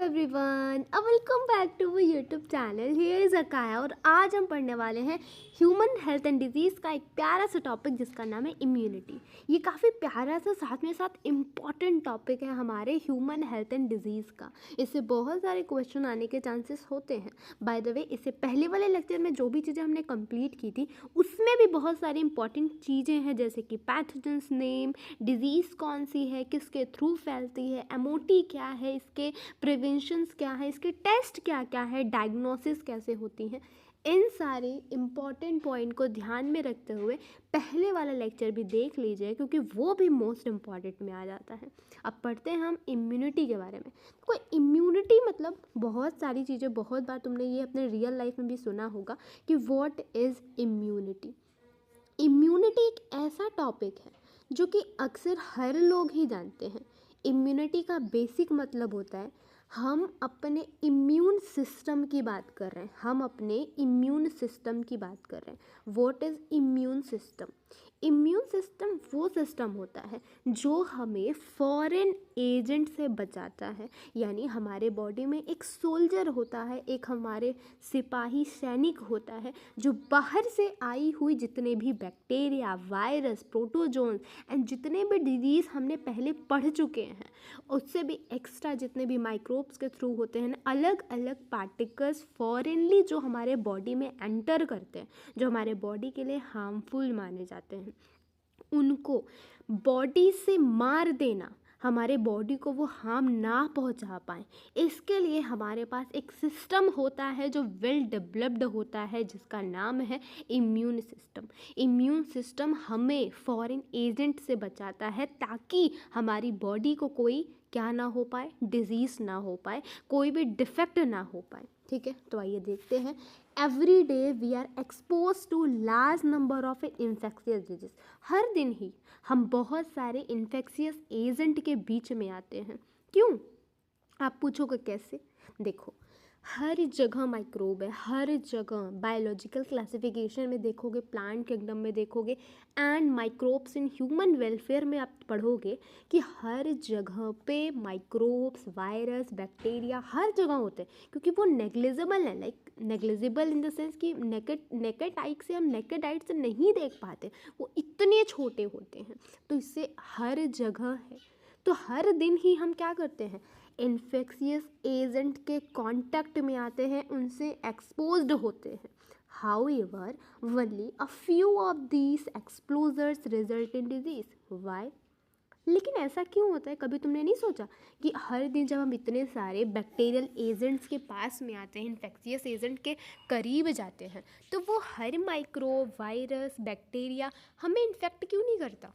Everyone, welcome back to वो YouTube channel. Here is अकाया और आज हम पढ़ने वाले हैं ह्यूमन हेल्थ एंड डिजीज़ का एक प्यारा सा टॉपिक जिसका नाम है इम्यूनिटी। ये काफ़ी प्यारा सा साथ में साथ इम्पॉर्टेंट टॉपिक है हमारे ह्यूमन हेल्थ एंड डिजीज़ का। इससे बहुत सारे क्वेश्चन आने के चांसेस होते हैं। बाय द वे, इससे पहले वाले लेक्चर में जो भी चीज़ें हमने कंप्लीट की थी उसमें भी बहुत सारी इंपॉर्टेंट चीज़ें हैं, जैसे कि पैथोजेंस नेम, डिजीज़ कौन सी है, किसके थ्रू फैलती है, एमओटी क्या है, इसके प्रिवेंशंस क्या है, इसके टेस्ट क्या क्या है, डायग्नोसिस कैसे होती हैं। इन सारे इम्पॉर्टेंट पॉइंट को ध्यान में रखते हुए पहले वाला लेक्चर भी देख लीजिए, क्योंकि वो भी मोस्ट इम्पॉर्टेंट में आ जाता है। अब पढ़ते हैं हम इम्यूनिटी के बारे में। कोई इम्यूनिटी मतलब बहुत सारी चीज़ें, बहुत बार तुमने ये अपने रियल लाइफ में भी सुना होगा कि व्हाट इज़ इम्यूनिटी। इम्यूनिटी एक ऐसा टॉपिक है जो कि अक्सर हर लोग ही जानते हैं। इम्यूनिटी का बेसिक मतलब होता है हम अपने इम्यून सिस्टम की बात कर रहे हैं, हम अपने इम्यून सिस्टम की बात कर रहे हैं। What is immune system? Immune system वो सिस्टम होता है जो हमें फॉरेन एजेंट से बचाता है। यानी हमारे बॉडी में एक सोल्जर होता है, एक हमारे सिपाही सैनिक होता है जो बाहर से आई हुई जितने भी बैक्टीरिया, वायरस, प्रोटोजोन्स एंड जितने भी डिजीज़ हमने पहले पढ़ चुके हैं उससे भी एक्स्ट्रा जितने भी माइक्रोब्स के थ्रू होते हैं ना, अलग अलग पार्टिकल्स फॉरेनली जो हमारे बॉडी में एंटर करते हैं, जो हमारे बॉडी के लिए हार्मफुल माने जाते हैं, उनको बॉडी से मार देना, हमारे बॉडी को वो हार्म ना पहुंचा पाए, इसके लिए हमारे पास एक सिस्टम होता है जो वेल डेवलप्ड होता है, जिसका नाम है इम्यून सिस्टम। इम्यून सिस्टम हमें फॉरेन एजेंट से बचाता है ताकि हमारी बॉडी को कोई क्या ना हो पाए, डिजीज़ ना हो पाए, कोई भी डिफेक्ट ना हो पाए। ठीक है, तो आइए देखते हैं। Every day we are expose to large number of infectious disease. हर दिन ही हम बहुत सारे इन्फेक्शियस एजेंट के बीच में आते हैं। क्यों? आप पूछोगे कैसे? देखो, हर जगह माइक्रोब है, हर जगह बायोलॉजिकल क्लासिफिकेशन में देखोगे, प्लांट किंगडम में देखोगे and microbes in human welfare में आप पढ़ोगे कि हर जगह पे माइक्रोब्स, वायरस, बैक्टीरिया हर जगह होते हैं, क्योंकि वो नेग्लिजिबल है। Like negligible in the sense कि नेकेड आइक से हम नेकेड आइट से नहीं देख पाते, वो इतने छोटे होते हैं, तो इससे हर जगह है। तो हर दिन ही हम क्या करते हैं, इन्फेक्शियस एजेंट के कांटेक्ट में आते हैं, उनसे एक्सपोज्ड होते हैं। However, only a few of these exposures result in disease. Why? लेकिन ऐसा क्यों होता है? कभी तुमने नहीं सोचा कि हर दिन जब हम इतने सारे बैक्टीरियल एजेंट्स के पास में आते हैं, इन्फेक्शियस एजेंट के करीब जाते हैं, तो वो हर माइक्रोब, वायरस, बैक्टीरिया हमें इन्फेक्ट क्यों नहीं करता?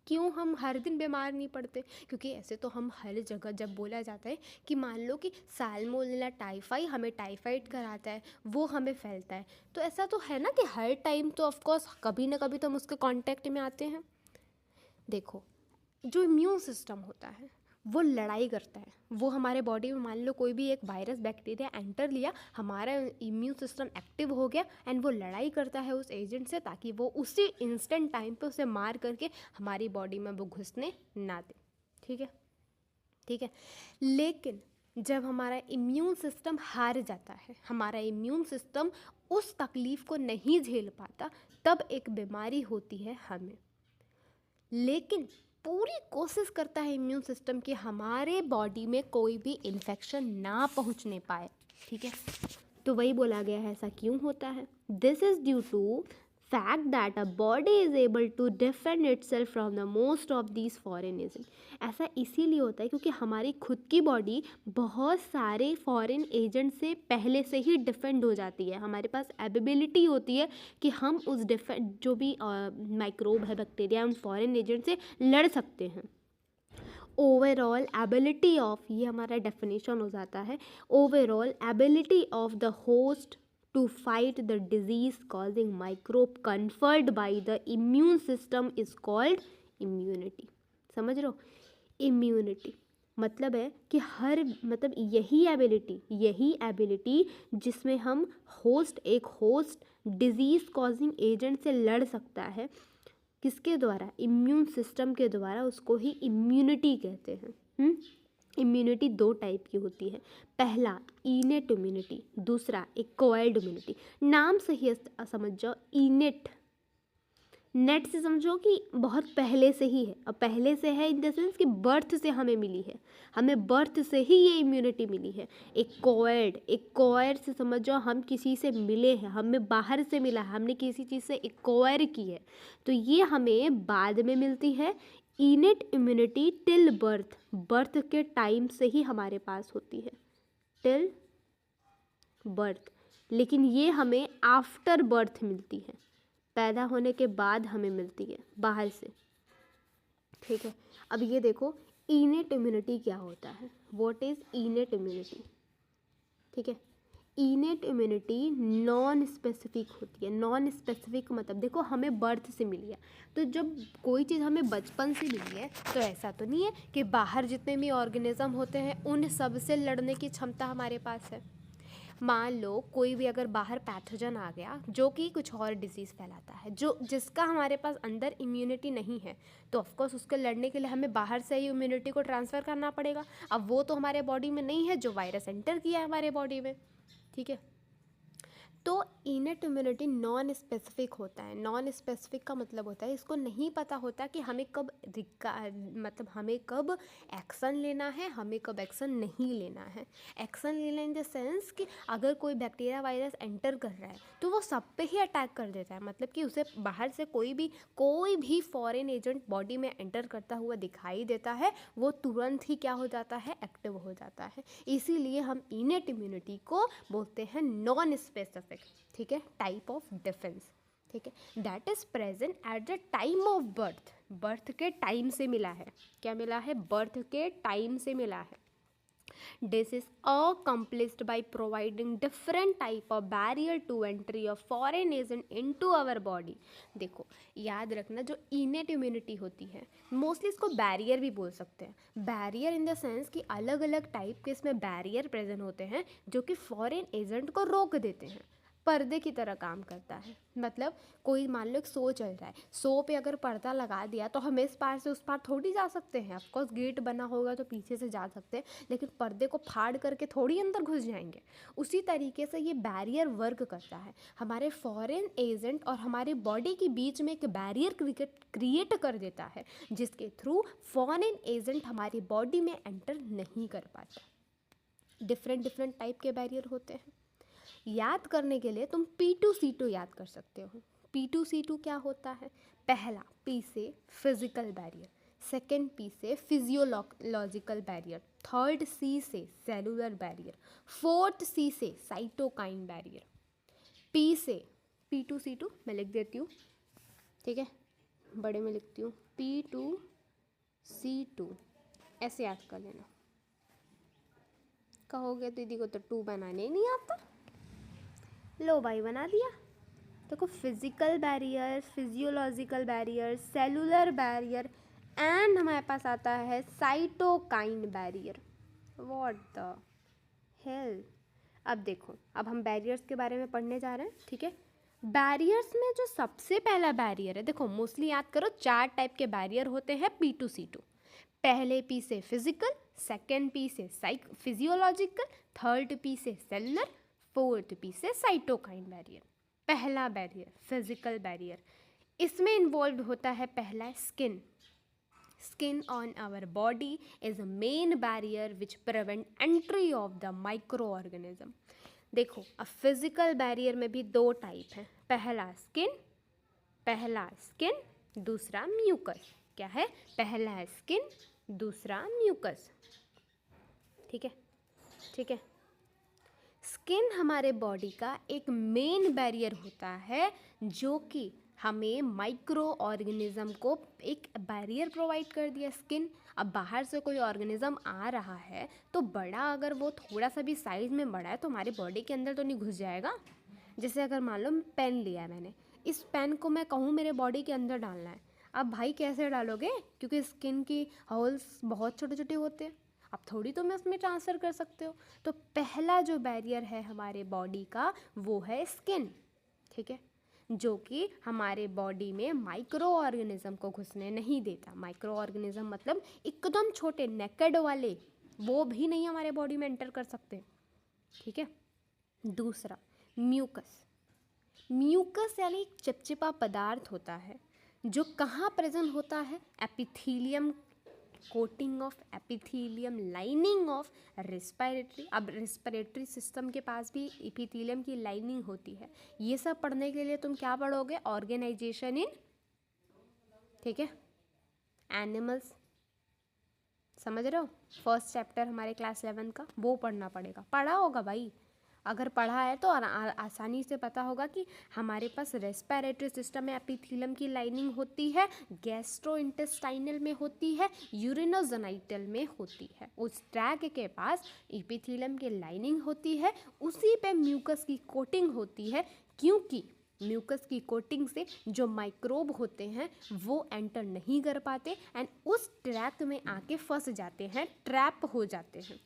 क्यों हम हर दिन बीमार नहीं पड़ते? क्योंकि ऐसे तो हम हर जगह, जब बोला जाता है कि मान लो कि साल्मोनेला टाइफाई हमें टाइफाइड कराता है, वो हमें फैलता है, तो ऐसा तो है ना कि हर टाइम तो ऑफकोर्स कभी ना कभी तो हम उसके कांटेक्ट में आते हैं। देखो, जो इम्यून सिस्टम होता है वो लड़ाई करता है। वो हमारे बॉडी में मान लो कोई भी एक वायरस, बैक्टीरिया एंटर लिया, हमारा इम्यून सिस्टम एक्टिव हो गया एंड वो लड़ाई करता है उस एजेंट से, ताकि वो उसी इंस्टेंट टाइम पे उसे मार करके हमारी बॉडी में वो घुसने ना दे। ठीक है, ठीक है। लेकिन जब हमारा इम्यून सिस्टम हार जाता है, हमारा इम्यून सिस्टम उस तकलीफ को नहीं झेल पाता, तब एक बीमारी होती है हमें। लेकिन पूरी कोशिश करता है इम्यून सिस्टम कि हमारे बॉडी में कोई भी इन्फेक्शन ना पहुंचने पाए। ठीक है, तो वही बोला गया है। ऐसा क्यों होता है? This is due to fact that a body is able to defend itself from the most of these foreign agent. ऐसा इसीलिए होता है क्योंकि हमारी खुद की बॉडी बहुत सारे फॉरेन एजेंट से पहले से ही डिफेंड हो जाती है। हमारे पास एबिलिटी होती है कि हम उस जो भी माइक्रोब है, बैक्टीरिया, उन फॉरेन एजेंट से लड़ सकते हैं। ओवरऑल एबिलिटी ऑफ, ये हमारा डेफिनेशन हो जाता है, overall ability of the host to fight the disease causing microbe conferred by the immune system is called immunity। समझ रहे हो? इम्यूनिटी मतलब है कि हर, मतलब यही एबिलिटी जिसमें हम एक होस्ट डिजीज कॉजिंग एजेंट से लड़ सकता है, किसके द्वारा? इम्यून सिस्टम के द्वारा, उसको ही इम्यूनिटी कहते हैं। इम्यूनिटी दो टाइप की होती है। पहला इनेट इम्यूनिटी, दूसरा एक्वायर्ड इम्यूनिटी। नाम से ही समझ जाओ, इनेट नेट से समझो कि बहुत पहले से ही है। अब पहले से है इन द सेंस कि बर्थ से हमें मिली है, हमें बर्थ से ही ये इम्यूनिटी मिली है। एक्वायर्ड से समझ जाओ हम किसी से मिले हैं, हमें बाहर से मिला है, हमने किसी चीज़ से एक्वायर की है, तो ये हमें बाद में मिलती है। Innate immunity till birth, birth के टाइम से ही हमारे पास होती है, टिल बर्थ। लेकिन ये हमें आफ्टर बर्थ मिलती है, पैदा होने के बाद हमें मिलती है बाहर से। ठीक है, अब ये देखो इनेट इम्यूनिटी क्या होता है, व्हाट इज इनेट इम्यूनिटी। ठीक है, इनेट इम्यूनिटी नॉन स्पेसिफिक होती है। नॉन स्पेसिफिक मतलब देखो हमें बर्थ से मिली है, तो जब कोई चीज़ हमें बचपन से मिली है तो ऐसा तो नहीं है कि बाहर जितने भी ऑर्गेनिज्म होते हैं उन सब से लड़ने की क्षमता हमारे पास है। मान लो कोई भी अगर बाहर पैथोजन आ गया जो कि कुछ और डिजीज़ फैलाता है, जो जिसका हमारे पास अंदर इम्यूनिटी नहीं है, तो ऑफकोर्स उसके लड़ने के लिए हमें बाहर से ही इम्यूनिटी को ट्रांसफ़र करना पड़ेगा। अब वो तो हमारे बॉडी में नहीं है जो वायरस एंटर किया है हमारे बॉडी में। ठीक है, तो इनेट इम्यूनिटी नॉन स्पेसिफिक होता है। नॉन स्पेसिफिक का मतलब होता है इसको नहीं पता होता कि हमें कब मतलब हमें कब एक्शन लेना है, हमें कब एक्शन नहीं लेना है। एक्शन लेना इन द सेंस कि अगर कोई बैक्टीरिया वायरस एंटर कर रहा है तो वो सब पे ही अटैक कर देता है, मतलब कि उसे बाहर से कोई भी फॉरेन एजेंट बॉडी में एंटर करता हुआ दिखाई देता है, वो तुरंत ही क्या हो जाता है, एक्टिव हो जाता है। इसीलिए हम इनेट इम्यूनिटी को बोलते हैं नॉन स्पेसिफिक। ठीक है, टाइप ऑफ डिफेंस। ठीक है, that is present at the time of birth, birth के टाइम से मिला है। क्या मिला है, बर्थ के टाइम से मिला है। This is accomplished by providing different type of barrier to entry of foreign agent into our body। देखो याद रखना, जो इनेट इम्यूनिटी होती है मोस्टली इसको बैरियर भी बोल सकते हैं। बैरियर इन द सेंस कि अलग अलग टाइप के इसमें बैरियर प्रेजेंट होते हैं जो कि फॉरेन एजेंट को रोक देते हैं, पर्दे की तरह काम करता है। मतलब कोई मान लो एक शो चल रहा है, शो पे अगर पर्दा लगा दिया तो हम इस पार से उस पार थोड़ी जा सकते हैं। ऑफकोर्स गेट बना होगा तो पीछे से जा सकते हैं, लेकिन पर्दे को फाड़ करके थोड़ी अंदर घुस जाएंगे। उसी तरीके से ये बैरियर वर्क करता है, हमारे फॉरेन एजेंट और हमारे बॉडी के बीच में एक बैरियर क्रिएट कर देता है, जिसके थ्रू फॉरेन एजेंट हमारी बॉडी में एंटर नहीं कर पाता। डिफरेंट टाइप के बैरियर होते हैं। याद करने के लिए तुम P2C2 याद कर सकते हो। P2C2 क्या होता है, पहला P से फिजिकल बैरियर, सेकेंड P से फिजियोलॉजिकल बैरियर, थर्ड C से सेलुलर बैरियर, फोर्थ C से साइटोकाइन बैरियर। P से P2C2 मैं लिख देती हूँ, ठीक है, बड़े में लिखती हूँ, P2C2 ऐसे याद कर लेना। कहोगे दीदी को तो 2 बनाने नहीं आता, लो भाई बना दिया। देखो physical barrier, physiological barrier, cellular barrier and हमारे पास आता है cytokine barrier. What the hell. अब देखो, अब हम बैरियर्स के बारे में पढ़ने जा रहे हैं। ठीक है, बैरियर्स में जो सबसे पहला बैरियर है, देखो मोस्टली याद करो 4 टाइप के बैरियर होते हैं P2C2। पहले P से फिजिकल, सेकेंड P से फिजियोलॉजिकल, थर्ड P से सेलुलर, फोर्थ P से साइटोकाइन बैरियर। पहला बैरियर फिजिकल बैरियर, इसमें इन्वॉल्व होता है पहला skin. Skin on our body is a main barrier which prevent entry of the microorganism. देखो अब फिजिकल बैरियर में भी 2 टाइप हैं, पहला स्किन, दूसरा म्यूकस। क्या है, पहला स्किन, दूसरा म्यूकस। ठीक है, स्किन हमारे बॉडी का एक मेन बैरियर होता है जो कि हमें माइक्रो ऑर्गेनिज्म को एक बैरियर प्रोवाइड कर दिया स्किन। अब बाहर से कोई ऑर्गेनिज्म आ रहा है तो बड़ा, अगर वो थोड़ा सा भी साइज में बड़ा है तो हमारे बॉडी के अंदर तो नहीं घुस जाएगा। जैसे अगर मान लो पेन लिया है मैंने, इस पेन को मैं कहूँ मेरे बॉडी के अंदर डालना है, अब भाई कैसे डालोगे, क्योंकि स्किन की होल्स बहुत छोटे छोटे होते हैं, अब थोड़ी तो मैं उसमें ट्रांसफ़र कर सकते हो। तो पहला जो बैरियर है हमारे बॉडी का वो है स्किन। ठीक है, जो कि हमारे बॉडी में माइक्रो ऑर्गेनिज्म को घुसने नहीं देता। माइक्रो ऑर्गेनिज्म मतलब एकदम छोटे नेकेड वाले वो भी नहीं हमारे बॉडी में एंटर कर सकते, ठीक है। दूसरा म्यूकस। म्यूकस यानी एक चिपचिपा पदार्थ होता है जो कहाँ प्रेजेंट होता है, epithelium coating of epithelium lining of respiratory. अब रेस्पिरेटरी सिस्टम के पास भी एपिथेलियम की लाइनिंग होती है। ये सब पढ़ने के लिए तुम क्या पढ़ोगे, ऑर्गेनाइजेशन इन, ठीक है, एनिमल्स, समझ रहे हो, फर्स्ट चैप्टर हमारे क्लास 11 का, वो पढ़ना पड़ेगा। पढ़ा होगा भाई, अगर पढ़ा है तो आसानी से पता होगा कि हमारे पास रेस्पिरेटरी सिस्टम में एपिथेलियम की लाइनिंग होती है, गैस्ट्रोइंटेस्टाइनल में होती है, यूरिनोजेनाइटल में होती है। उस ट्रैक के पास एपिथेलियम की लाइनिंग होती है, उसी पे म्यूकस की कोटिंग होती है, क्योंकि म्यूकस की कोटिंग से जो माइक्रोब होते हैं वो एंटर नहीं कर पाते एंड उस ट्रैक में आके फंस जाते हैं, ट्रैप हो जाते हैं,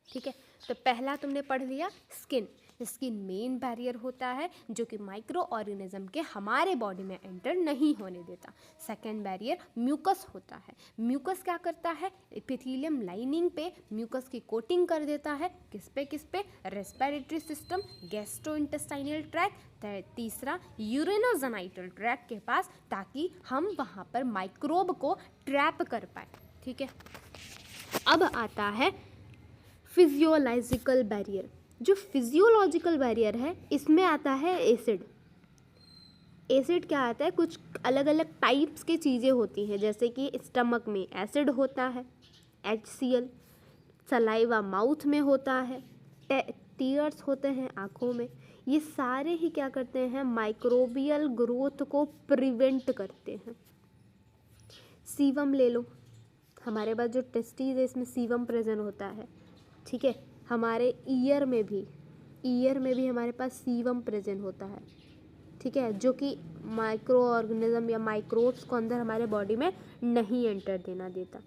ठीक है। तो पहला तुमने पढ़ लिया स्किन। स्किन मेन बैरियर होता है जो कि माइक्रो ऑर्गेनिज्म के हमारे बॉडी में एंटर नहीं होने देता। सेकेंड बैरियर म्यूकस होता है। म्यूकस क्या करता है, एपिथेलियम लाइनिंग पे म्यूकस की कोटिंग कर देता है, किस पे, रेस्पिरेटरी सिस्टम, गैस्ट्रोइंटेस्टाइनल ट्रैक, तीसरा यूरिनोजेनाइटल ट्रैक के पास, ताकि हम वहाँ पर माइक्रोब को ट्रैप कर पाए, ठीक है। अब आता है फिजियोलॉजिकल बैरियर। जो फिजियोलॉजिकल बैरियर है इसमें आता है एसिड। एसिड क्या आता है, कुछ अलग अलग टाइप्स की चीज़ें होती हैं, जैसे कि स्टमक में एसिड होता है HCl, सलाइवा माउथ में होता है, टीयर्स होते हैं आँखों में। ये सारे ही क्या करते हैं, माइक्रोबियल ग्रोथ को प्रिवेंट करते हैं। सीवम ले लो, हमारे पास जो टेस्टिस है इसमें सीवम प्रेजेंट होता है, ठीक है। हमारे ईयर में भी हमारे पास सीवम प्रेजेंट होता है, ठीक है, जो कि माइक्रो ऑर्गेनिज्म या माइक्रोब्स को अंदर हमारे बॉडी में नहीं एंटर देना देता,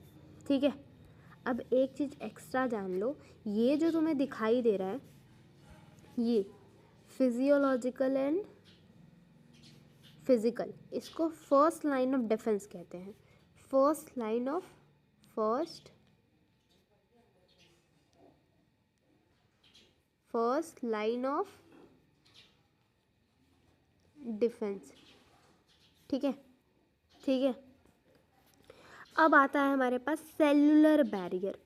ठीक है। अब एक चीज़ एक्स्ट्रा जान लो, ये जो तुम्हें दिखाई दे रहा है ये फिजियोलॉजिकल एंड फिजिकल, इसको फर्स्ट लाइन ऑफ डिफेंस कहते हैं। फर्स्ट लाइन ऑफ डिफेंस, ठीक है, ठीक है। अब आता है हमारे पास सेलुलर बैरियर।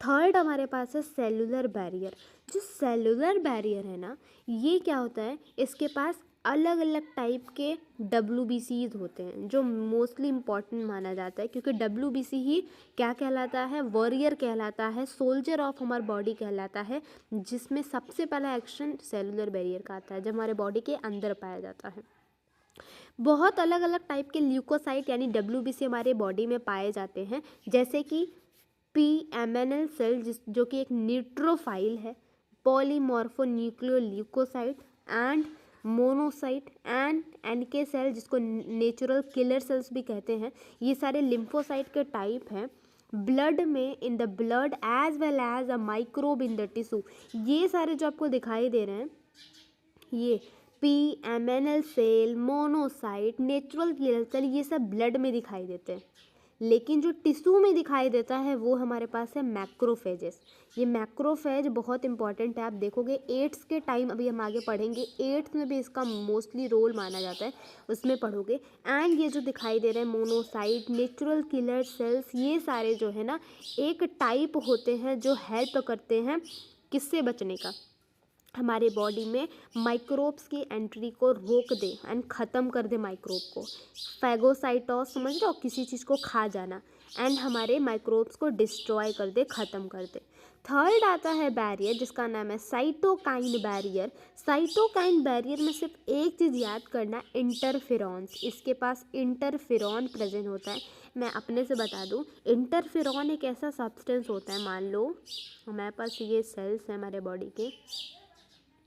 थर्ड हमारे पास है सेलुलर बैरियर। जो सेलुलर बैरियर है ना, ये क्या होता है, इसके पास अलग अलग टाइप के WBCs होते हैं, जो मोस्टली इम्पॉर्टेंट माना जाता है, क्योंकि WBC ही क्या कहलाता है, वॉरियर कहलाता है, सोल्जर ऑफ हमार बॉडी कहलाता है, जिसमें सबसे पहला एक्शन सेलुलर बैरियर का आता है, जब हमारे बॉडी के अंदर पाया जाता है। बहुत अलग अलग टाइप के ल्यूकोसाइट यानी WBC हमारे बॉडी में पाए जाते हैं, जैसे कि PMNL सेल, जो कि एक न्यूट्रोफाइल है, polymorphonuclear leukocyte and monocyte and NK cell, जिसको नेचुरल किलर सेल्स भी कहते हैं। ये सारे लिम्फोसाइट के टाइप हैं। ब्लड में, in the blood as well as a microbe in the tissue, ये सारे जो आपको दिखाई दे रहे हैं, ये PMNL cell, monocyte, natural killer cell, ये सब ब्लड में दिखाई देते हैं। लेकिन जो टिश्यू में दिखाई देता है वो हमारे पास है मैक्रोफेजेस। ये मैक्रोफेज बहुत इंपॉर्टेंट है, आप देखोगे 8th के टाइम, अभी हम आगे पढ़ेंगे 8th में भी इसका मोस्टली रोल माना जाता है, उसमें पढ़ोगे। एंड ये जो दिखाई दे रहे हैं मोनोसाइट, नेचुरल किलर सेल्स, ये सारे जो है ना एक टाइप होते हैं जो हेल्प करते हैं किससे बचने का, हमारे बॉडी में माइक्रोब्स की एंट्री को रोक दे एंड ख़त्म कर दे माइक्रोब को। फैगोसाइटोस, समझ रहे हो, किसी चीज़ को खा जाना, एंड हमारे माइक्रोब्स को डिस्ट्रॉय कर दे, ख़त्म कर दे। थर्ड आता है बैरियर, जिसका नाम है साइटोकाइन बैरियर। साइटोकाइन बैरियर में सिर्फ एक चीज़ याद करना, इंटरफेरॉन्स। इसके पास इंटरफेरॉन प्रेजेंट होता है। मैं अपने से बता दूं, इंटरफेरॉन एक ऐसा सब्सटेंस होता है, मान लो हमारे पास ये सेल्स हैं हमारे बॉडी के,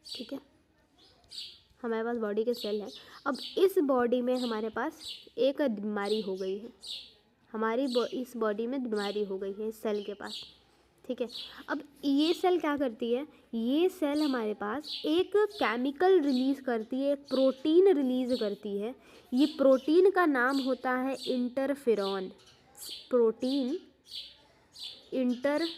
ठीक है, हमारे पास बॉडी के सेल हैं। अब इस बॉडी में हमारे पास एक बीमारी हो गई है, हमारी इस बॉडी में बीमारी हो गई है इस सेल के पास, ठीक है। अब ये सेल क्या करती है, ये सेल हमारे पास एक केमिकल रिलीज़ करती है, एक प्रोटीन रिलीज़ करती है। ये प्रोटीन का नाम होता है इंटरफेरॉन। प्रोटीन इंटरफेरॉन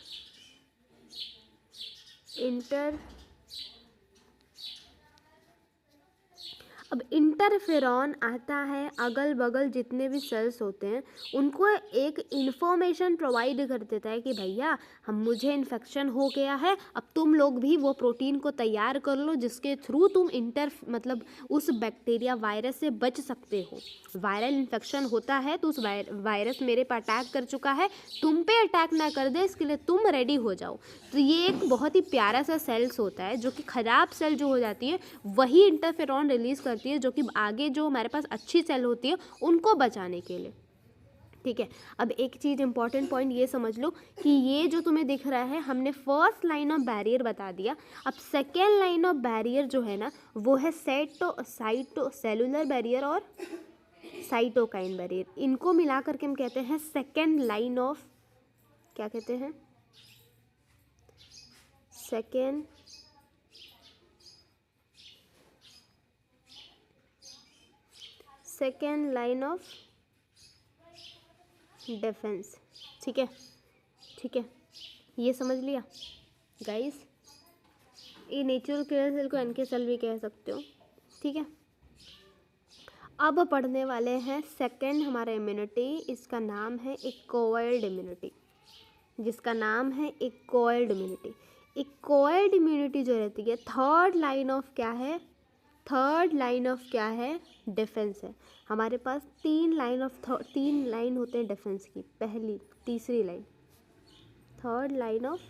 अब इंटरफेरॉन आता है, अगल बगल जितने भी सेल्स होते हैं उनको एक इन्फॉर्मेशन प्रोवाइड कर देता है कि भैया मुझे इन्फेक्शन हो गया है, अब तुम लोग भी वो प्रोटीन को तैयार कर लो जिसके थ्रू तुम मतलब उस बैक्टीरिया वायरस से बच सकते हो। वायरल इन्फेक्शन होता है तो उस वायरस मेरे पे अटैक कर चुका है, तुम पे अटैक ना कर दे इसके लिए तुम रेडी हो जाओ। तो ये एक बहुत ही प्यारा सा सेल्स होता है जो कि ख़राब सेल जो हो जाती है वही इंटरफेरॉन रिलीज़ करती है, जो कि आगे जो हमारे पास अच्छी सेल होती है उनको बचाने के लिए। ठीक है, अब एक चीज़ इंपॉर्टेंट पॉइंट ये समझ लो कि ये जो तुम्हें दिख रहा है हमने फर्स्ट लाइन ऑफ बैरियर बता दिया। अब सेकेंड लाइन ऑफ बैरियर जो है ना वो है सेलुलर बैरियर और साइटोकाइन बैरियर। इनको मिला करके हम कहते हैं सेकेंड लाइन ऑफ, क्या कहते हैं, सेकेंड लाइन ऑफ डिफेंस। ठीक है, ये समझ लिया गाइस। ये नेचुरल किलर सेल को एनके सेल भी कह सकते हो। ठीक है, अब पढ़ने वाले हैं सेकेंड हमारा इम्यूनिटी, इसका नाम है एक्वायर्ड इम्यूनिटी, जिसका नाम है एक्वायर्ड इम्यूनिटी। एक्वायर्ड इम्यूनिटी जो रहती है थर्ड लाइन ऑफ क्या है, डिफेंस है। हमारे पास तीन लाइन होते हैं डिफेंस की, पहली, तीसरी लाइन, थर्ड लाइन ऑफ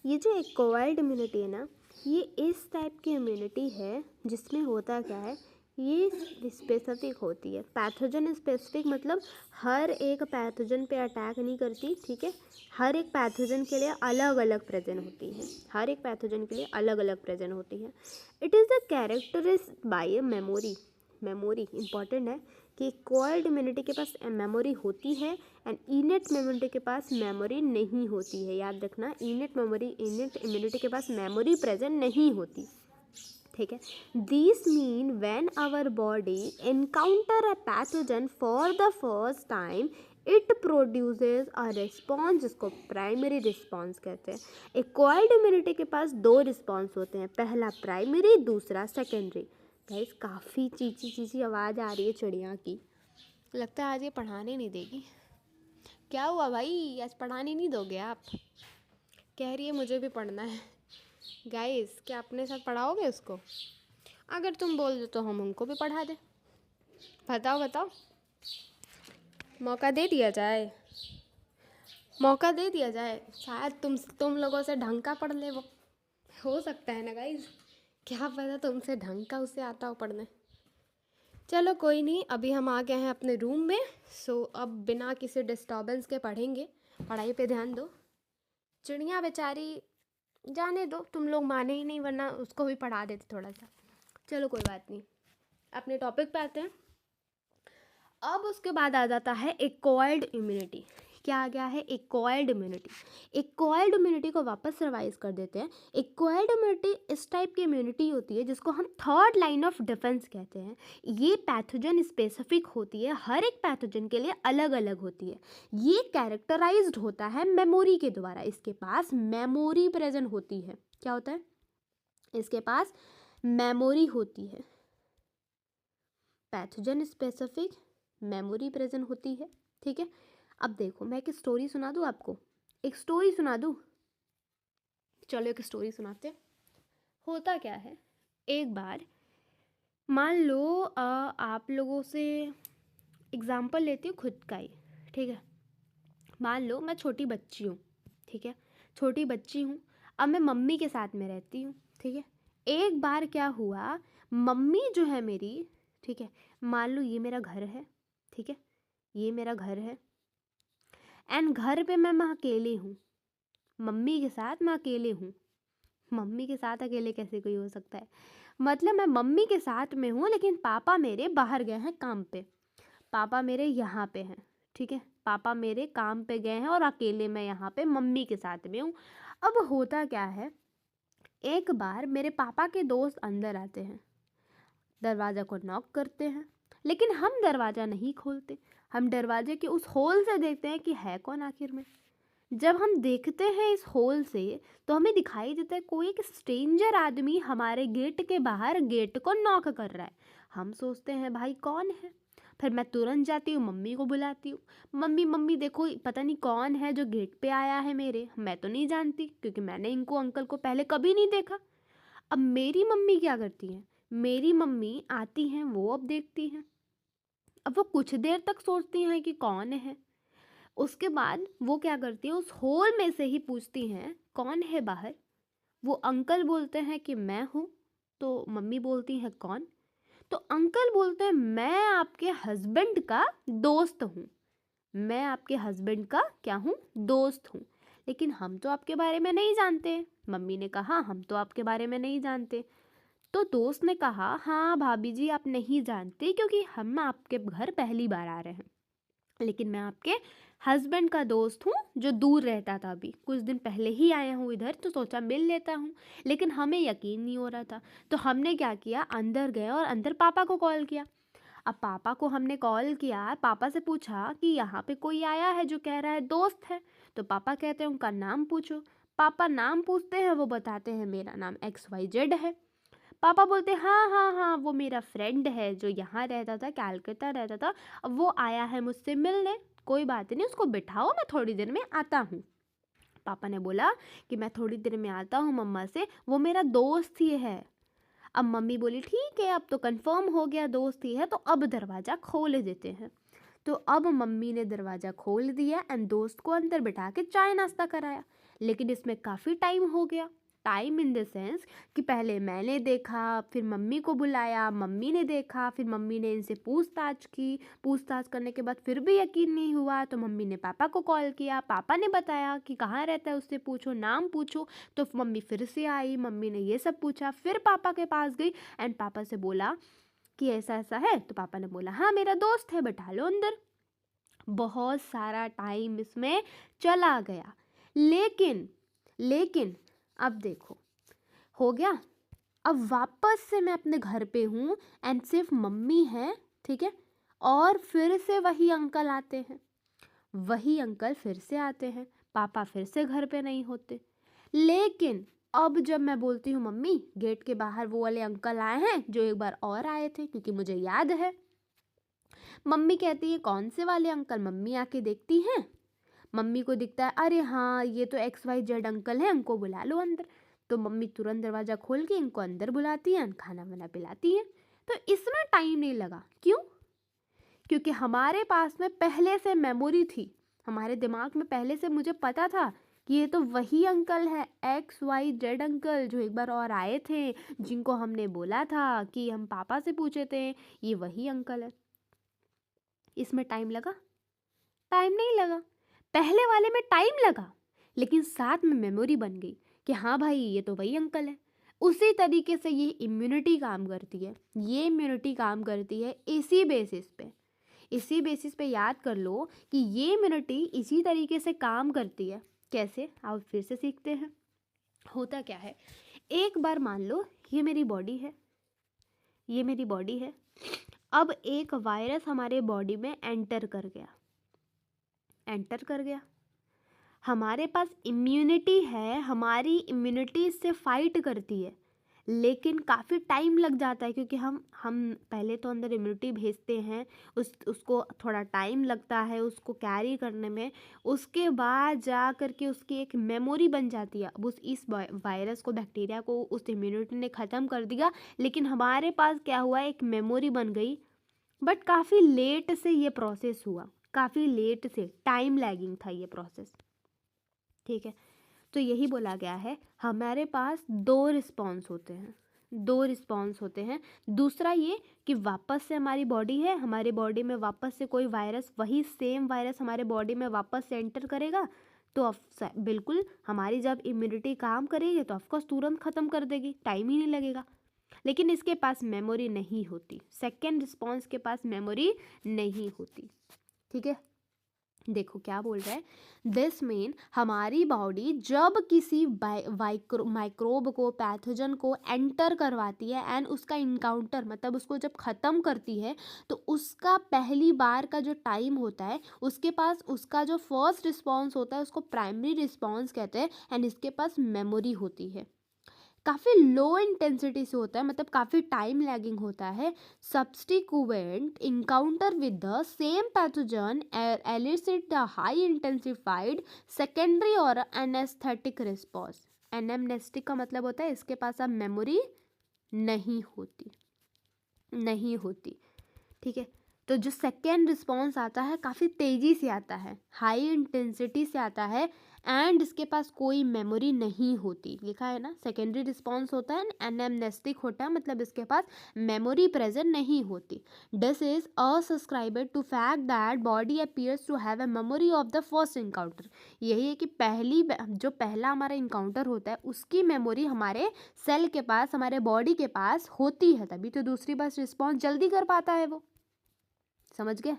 ये जो एक्वायर्ड इम्यूनिटी है ना, ये इस टाइप की इम्यूनिटी है जिसमें होता क्या है, ये स्पेसिफिक होती है। पैथोजन स्पेसिफिक मतलब हर एक पैथोजन पे अटैक नहीं करती। ठीक है, हर एक पैथोजन के लिए अलग अलग प्रेजेंट होती है। It is the characterized by memory important है कि एक्वायर्ड इम्यूनिटी के पास मेमोरी होती है एंड इनेट इम्यूनिटी के पास मेमोरी नहीं होती है। याद रखना, इनेट इम्यूनिटी के पास मेमोरी प्रेजेंट नहीं होती। ठीक है, this mean when our body encounter a pathogen for the first time it produces a response, जिसको प्राइमरी रिस्पॉन्स कहते हैं। एक्वायर्ड इम्यूनिटी के पास दो रिस्पॉन्स होते हैं, पहला प्राइमरी, दूसरा सेकेंडरी। गाइस काफ़ी चीची आवाज़ आ रही है चिड़िया की, लगता है आज ये पढ़ाने नहीं देगी। क्या हुआ भाई, आज पढ़ाने नहीं दोगे आप? कह रही है मुझे भी पढ़ना है। गाइस क्या अपने साथ पढ़ाओगे उसको? अगर तुम बोल दो तो हम उनको भी पढ़ा दें। बताओ, मौका दे दिया जाए, शायद तुम लोगों से ढंग का पढ़ ले वो, हो सकता है ना गाइस, क्या पता तुमसे ढंग का उसे आता हो पढ़ने। चलो कोई नहीं, अभी हम आ गए हैं अपने रूम में। सो अब बिना किसी डिस्टर्बेंस के पढ़ेंगे, पढ़ाई पे ध्यान दो। चिड़िया बेचारी जाने दो, तुम लोग माने ही नहीं, वरना उसको भी पढ़ा देते थोड़ा सा। चलो कोई बात नहीं, अपने टॉपिक पे आते हैं। अब उसके बाद आ जाता है एक्वायर्ड इम्यूनिटी। क्या आ गया है? एक्वायर्ड इम्यूनिटी को वापस रिवाइज कर देते हैं। एक्वायर्ड इम्यूनिटी इस टाइप की इम्यूनिटी होती है जिसको हम थर्ड लाइन ऑफ डिफेंस कहते हैं। ये पैथोजन स्पेसिफिक होती है, हर एक पैथोजन के लिए अलग अलग होती है। ये कैरेक्टराइज्ड होता है मेमोरी के द्वारा, इसके पास मेमोरी प्रेजेंट होती है। क्या होता है? इसके पास मेमोरी होती है। पैथोजन स्पेसिफिक मेमोरी प्रेजेंट होती है। ठीक है, अब देखो मैं एक स्टोरी सुना दूँ आपको, एक स्टोरी सुना दूँ। चलो एक स्टोरी सुनाते। होता क्या है, एक बार मान लो आप लोगों से एग्जाम्पल लेती हूँ खुद का ही। ठीक है, मान लो मैं छोटी बच्ची हूँ। ठीक है, छोटी बच्ची हूँ, अब मैं मम्मी के साथ में रहती हूँ। ठीक है, एक बार क्या हुआ, मम्मी जो है मेरी, ठीक है, मान लो ये मेरा घर है। ठीक है, ये मेरा घर है एंड घर पे मैं अकेली हूँ, मम्मी के साथ मैं अकेले हूँ। मम्मी के साथ अकेले कैसे कोई हो सकता है? मतलब मैं मम्मी के साथ में हूँ लेकिन पापा मेरे बाहर गए हैं काम पे, पापा मेरे यहाँ पे हैं। ठीक है, पापा मेरे काम पे गए हैं और अकेले मैं यहाँ पे मम्मी के साथ में हूँ। अब होता क्या है, एक बार मेरे पापा के दोस्त अंदर आते हैं, दरवाज़ा को नॉक करते हैं, लेकिन हम दरवाज़ा नहीं खोलते। हम दरवाजे के उस होल से देखते हैं कि है कौन आखिर में। जब हम देखते हैं इस होल से तो हमें दिखाई देता है कोई एक स्ट्रेंजर आदमी हमारे गेट के बाहर गेट को नॉक कर रहा है। हम सोचते हैं भाई कौन है। फिर मैं तुरंत जाती हूँ, मम्मी को बुलाती हूँ, मम्मी मम्मी देखो पता नहीं कौन है जो गेट पे आया है मेरे। मैं तो नहीं जानती क्योंकि मैंने इनको अंकल को पहले कभी नहीं देखा। अब मेरी मम्मी क्या करती हैं, मेरी मम्मी आती हैं, वो अब देखती हैं। अब वो कुछ देर तक सोचती हैं कि कौन है। उसके बाद वो क्या करती हैं, उस होल में से ही पूछती हैं कौन है बाहर। वो अंकल बोलते हैं कि मैं हूँ। तो मम्मी बोलती हैं कौन। तो अंकल बोलते हैं मैं आपके हस्बैंड का दोस्त हूँ। मैं आपके हस्बैंड का क्या हूँ, दोस्त हूँ। लेकिन हम तो आपके बारे में नहीं जानते। मम्मी ने कहा हम तो आपके बारे में नहीं जानते। तो दोस्त ने कहा हाँ भाभी जी आप नहीं जानते क्योंकि हम आपके घर पहली बार आ रहे हैं, लेकिन मैं आपके हस्बैंड का दोस्त हूँ जो दूर रहता था। अभी कुछ दिन पहले ही आया हूँ इधर, तो सोचा मिल लेता हूँ। लेकिन हमें यकीन नहीं हो रहा था, तो हमने क्या किया, अंदर गए और अंदर पापा को कॉल किया। अब पापा को हमने कॉल किया, पापा से पूछा कि यहाँ पे कोई आया है जो कह रहा है दोस्त है। तो पापा कहते हैं उनका नाम पूछो। पापा नाम पूछते हैं, वो बताते हैं मेरा नाम XYZ है। पापा बोलते हाँ हाँ हाँ वो मेरा फ्रेंड है जो यहाँ रहता था, कैलकाटा रहता था, अब वो आया है मुझसे मिलने। कोई बात नहीं, उसको बिठाओ, मैं थोड़ी देर में आता हूँ। पापा ने बोला कि मैं थोड़ी देर में आता हूँ मम्मा से, वो मेरा दोस्त ही है। अब मम्मी बोली ठीक है, अब तो कंफर्म हो गया दोस्त ही है, तो अब दरवाज़ा खोल देते हैं। तो अब मम्मी ने दरवाज़ा खोल दिया एंड दोस्त को अंदर बिठा के चाय नाश्ता कराया। लेकिन इसमें काफ़ी टाइम हो गया। टाइम इन द सेंस कि पहले मैंने देखा, फिर मम्मी को बुलाया, मम्मी ने देखा, फिर मम्मी ने इनसे पूछताछ की। पूछताछ करने के बाद फिर भी यकीन नहीं हुआ तो मम्मी ने पापा को कॉल किया। पापा ने बताया कि कहाँ रहता है उससे पूछो, नाम पूछो। तो मम्मी फिर से आई, मम्मी ने ये सब पूछा, फिर पापा के पास गई एंड पापा से बोला कि ऐसा ऐसा है। तो पापा ने बोला हाँ मेरा दोस्त है, बैठा लो अंदर। बहुत सारा टाइम इसमें चला गया, लेकिन लेकिन अब देखो हो गया। अब वापस से मैं अपने घर पे हूँ एंड सिर्फ मम्मी है, ठीक है। और फिर से वही अंकल आते हैं, वही अंकल फिर से आते हैं। पापा फिर से घर पे नहीं होते। लेकिन अब जब मैं बोलती हूँ मम्मी गेट के बाहर वो वाले अंकल आए हैं जो एक बार और आए थे, क्योंकि मुझे याद है। मम्मी कहती है कौन से वाले अंकल। मम्मी आके देखती हैं, मम्मी को दिखता है अरे हाँ ये तो XYZ अंकल हैं, उनको बुला लो अंदर। तो मम्मी तुरंत दरवाज़ा खोल के इनको अंदर बुलाती हैं, खाना वाना पिलाती हैं। तो इसमें टाइम नहीं लगा। क्यों? क्योंकि हमारे पास में पहले से मेमोरी थी, हमारे दिमाग में पहले से मुझे पता था कि ये तो वही अंकल है, XYZ अंकल जो एक बार और आए थे, जिनको हमने बोला था कि हम पापा से पूछे थे, ये वही अंकल है। इसमें टाइम लगा? टाइम नहीं लगा। पहले वाले में टाइम लगा, लेकिन साथ में मेमोरी बन गई कि हाँ भाई ये तो वही अंकल है। उसी तरीके से ये इम्यूनिटी काम करती है, ये इम्यूनिटी काम करती है इसी बेसिस पे। इसी बेसिस पे याद कर लो कि ये इम्यूनिटी इसी तरीके से काम करती है। कैसे, आप फिर से सीखते हैं। होता क्या है, एक बार मान लो ये मेरी बॉडी है, ये मेरी बॉडी है। अब एक वायरस हमारे बॉडी में एंटर कर गया, एंटर कर गया। हमारे पास इम्यूनिटी है, हमारी इम्यूनिटी इससे फाइट करती है, लेकिन काफ़ी टाइम लग जाता है क्योंकि हम पहले तो अंदर इम्यूनिटी भेजते हैं, उसको थोड़ा टाइम लगता है उसको कैरी करने में। उसके बाद जा कर के उसकी एक मेमोरी बन जाती है। अब इस वायरस को, बैक्टीरिया को उस इम्यूनिटी ने ख़त्म कर दिया, लेकिन हमारे पास क्या हुआ, एक मेमोरी बन गई। बट काफ़ी लेट से ये प्रोसेस हुआ, काफ़ी लेट से, टाइम लैगिंग था ये प्रोसेस, ठीक है। तो यही बोला गया है, हमारे पास दो रिस्पॉन्स होते हैं, दो रिस्पॉन्स होते हैं। दूसरा ये कि वापस से हमारी बॉडी है, हमारी बॉडी में वापस से कोई वायरस, वही सेम वायरस हमारे बॉडी में वापस से एंटर करेगा तो बिल्कुल हमारी जब इम्यूनिटी काम करेगी तो ऑफकोर्स तुरंत ख़त्म कर देगी, टाइम ही नहीं लगेगा। लेकिन इसके पास मेमोरी नहीं होती, सेकेंड रिस्पॉन्स के पास मेमोरी नहीं होती, ठीक है। देखो क्या बोल रहा है, दिस मीन हमारी बॉडी जब किसी माइक्रोब को, पैथोजन को एंटर करवाती है एंड उसका इनकाउंटर मतलब उसको जब ख़त्म करती है, तो उसका पहली बार का जो टाइम होता है उसके पास उसका जो फर्स्ट रिस्पॉन्स होता है उसको प्राइमरी रिस्पॉन्स कहते हैं एंड इसके पास मेमोरी होती है। काफ़ी लो इंटेंसिटी से होता है, मतलब काफ़ी टाइम लैगिंग होता है। Subsequent encounter with the same pathogen elicit the high intensified secondary और एनेस्थेटिक रिस्पॉन्स। एनेमनेस्टिक का मतलब होता है इसके पास अब मेमोरी नहीं होती, नहीं होती, ठीक है। तो जो सेकेंड रिस्पॉन्स आता है काफ़ी तेज़ी से आता है, हाई इंटेंसिटी से आता है एंड इसके पास कोई मेमोरी नहीं होती। लिखा है ना, सेकेंडरी रिस्पॉन्स होता है, एनेमनेस्टिक होता है, मतलब इसके पास मेमोरी प्रेजेंट नहीं होती। This is ascribed to fact that body appears to have a memory of the first encounter. यही है कि जो पहला हमारा इनकाउंटर होता है उसकी मेमोरी हमारे सेल के पास, हमारे बॉडी के पास होती है, तभी तो दूसरी बार रिस्पॉन्स जल्दी कर पाता है वो। समझ गए?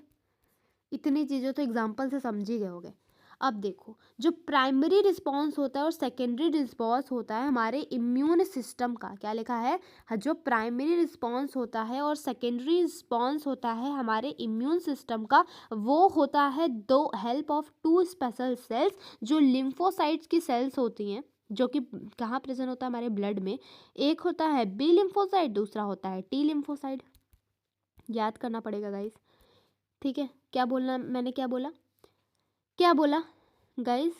इतनी चीज़ें तो एग्जाम्पल से समझ ही गए होगे। अब देखो, जो प्राइमरी रिस्पॉन्स होता है और सेकेंडरी रिस्पॉन्स होता है हमारे इम्यून सिस्टम का, क्या लिखा है, जो प्राइमरी रिस्पॉन्स होता है और सेकेंडरी रिस्पॉन्स होता है हमारे इम्यून सिस्टम का, वो होता है दो help of two special cells जो लिम्फोसाइट्स की सेल्स होती हैं, जो कि कहाँ प्रेजेंट होता है हमारे ब्लड में। एक होता है बी लिम्फोसाइट, दूसरा होता है टी लिम्फोसाइट। याद करना पड़ेगा गाइस, ठीक है। क्या बोलना, मैंने क्या बोला, क्या बोला गाइस,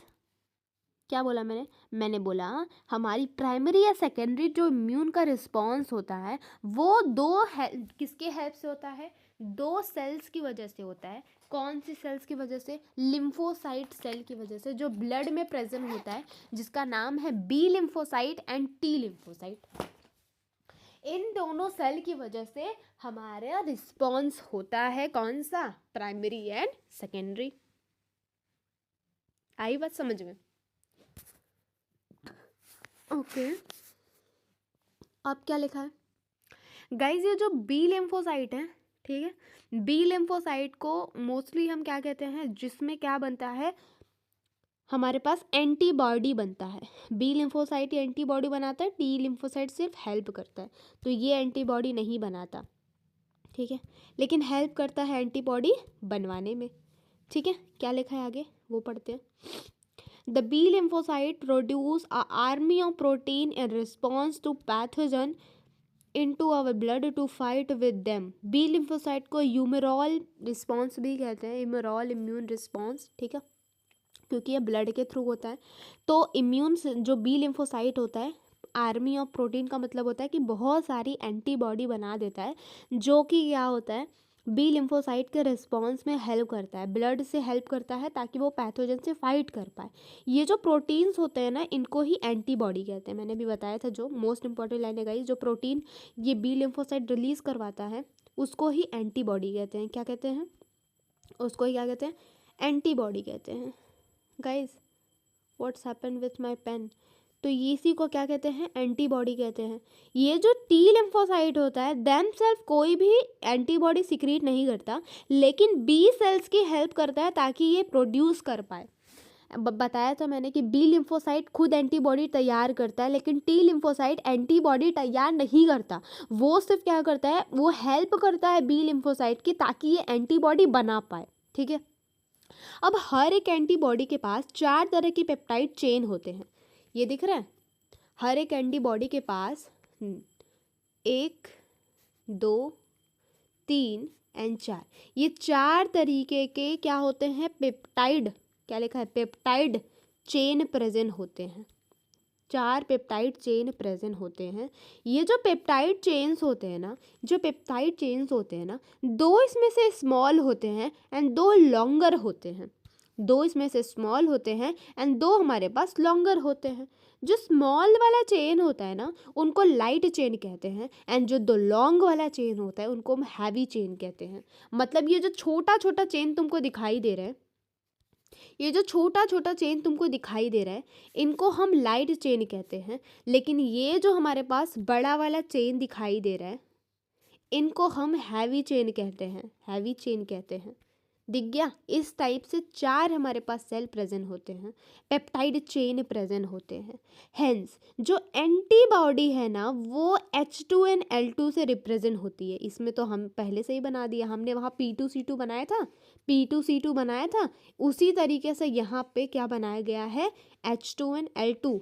क्या बोला मैंने बोला हमारी प्राइमरी या सेकेंडरी जो इम्यून का रिस्पॉन्स होता है वो किसके हेल्प से होता है, दो सेल्स की वजह से होता है। कौन सी सेल्स की वजह से, लिम्फोसाइट सेल की वजह से, जो ब्लड में प्रेजेंट होता है, जिसका नाम है B lymphocyte and T lymphocyte. इन दोनों सेल की वजह से हमारा रिस्पॉन्स होता है, कौन सा, प्राइमरी एंड सेकेंडरी। आई बात समझ में? ओके अब क्या लिखा है गाइज, ये जो बी लिम्फोसाइट है, ठीक है, बी लिम्फोसाइट को मोस्टली हम क्या कहते हैं, जिसमें क्या बनता है, हमारे पास एंटीबॉडी बनता है। बी लिम्फोसाइट ये एंटीबॉडी बनाता है, टी लिम्फोसाइट सिर्फ हेल्प करता है, तो ये एंटीबॉडी नहीं बनाता, ठीक है, लेकिन हेल्प करता है एंटीबॉडी बनवाने में, ठीक है। क्या लिखा है आगे वो पढ़ते हैं। The B lymphocyte produce a army of protein in response to pathogen into our blood to fight with them. B lymphocyte को ह्यूमरॉल रिस्पॉन्स भी कहते हैं, ह्यूमरॉल इम्यून रिस्पॉन्स, ठीक है, क्योंकि ये ब्लड के थ्रू होता है। तो इम्यून जो बी लिम्फोसाइट होता है, आर्मी ऑफ प्रोटीन का मतलब होता है कि बहुत सारी एंटीबॉडी बना देता है, जो कि क्या होता है, बी लिम्फोसाइट के रिस्पॉन्स में हेल्प करता है, ब्लड से हेल्प करता है ताकि वो पैथोजन से फाइट कर पाए। ये जो प्रोटीन्स होते हैं ना, इनको ही एंटीबॉडी कहते हैं। मैंने भी बताया था, जो मोस्ट इंपॉर्टेंट लाइन है गाइस, जो प्रोटीन ये बी लिम्फोसाइट रिलीज करवाता है उसको ही एंटीबॉडी कहते हैं। क्या कहते हैं उसको ही, क्या कहते हैं, एंटीबॉडी कहते हैं। Guys what's happen with my pen, तो ये इसी को क्या कहते हैं, एंटीबॉडी कहते हैं। ये जो टी लिम्फोसाइट होता है देम सेल्फ कोई भी एंटीबॉडी सिक्रीट नहीं करता, लेकिन बी सेल्स की हेल्प करता है ताकि ये प्रोड्यूस कर पाए। बताया था मैंने कि बी लिम्फोसाइट खुद एंटीबॉडी तैयार करता है, लेकिन टी लिम्फोसाइट एंटीबॉडी तैयार नहीं करता, वो सिर्फ क्या करता है, वो हेल्प करता है बी लिम्फोसाइट की ताकि ये एंटीबॉडी बना पाए, ठीक है। अब हर एक एंटीबॉडी के पास 4 तरह की पेप्टाइड चेन होते हैं, ये दिख रहा है, हर एक एंटीबॉडी के पास 1 2 3 एंड 4, ये 4 तरीके के क्या होते हैं, पेप्टाइड, क्या लिखा है, पेप्टाइड चेन प्रेजेंट होते हैं। 4 पेप्टाइड चेन प्रेजेंट होते हैं। ये जो पेप्टाइड चेन्स होते हैं ना, जो पेप्टाइड चेन्स होते हैं ना, 2 इसमें से स्मॉल होते हैं एंड 2 लॉन्गर होते हैं। 2 इसमें से स्मॉल होते हैं एंड 2 हमारे पास लॉन्गर होते हैं। जो स्मॉल वाला चेन होता है ना, उनको लाइट चेन कहते हैं एंड जो 2 लॉन्ग वाला चेन होता है उनको हम हैवी चेन कहते हैं। मतलब ये जो छोटा छोटा चेन तुमको दिखाई दे रहा है, ये जो छोटा छोटा चेन तुमको दिखाई दे रहा है, इनको हम लाइट चेन कहते हैं, लेकिन ये जो हमारे पास बड़ा वाला चेन दिखाई दे रहा है, इनको हम हैवी चेन कहते हैं, हैवी चेन कहते हैं। दिख गया। इस टाइप से 4 हमारे पास सेल प्रेजेंट होते हैं, पेप्टाइड चेन प्रेजेंट होते हैं। हेंस जो एंटीबॉडी है ना वो H2NL2 से रिप्रेजेंट होती है। इसमें तो हम पहले से ही बना दिया, हमने वहाँ P2C2 बनाया था, P2C2 बनाया था। उसी तरीके से यहाँ पे क्या बनाया गया है, H2NL2।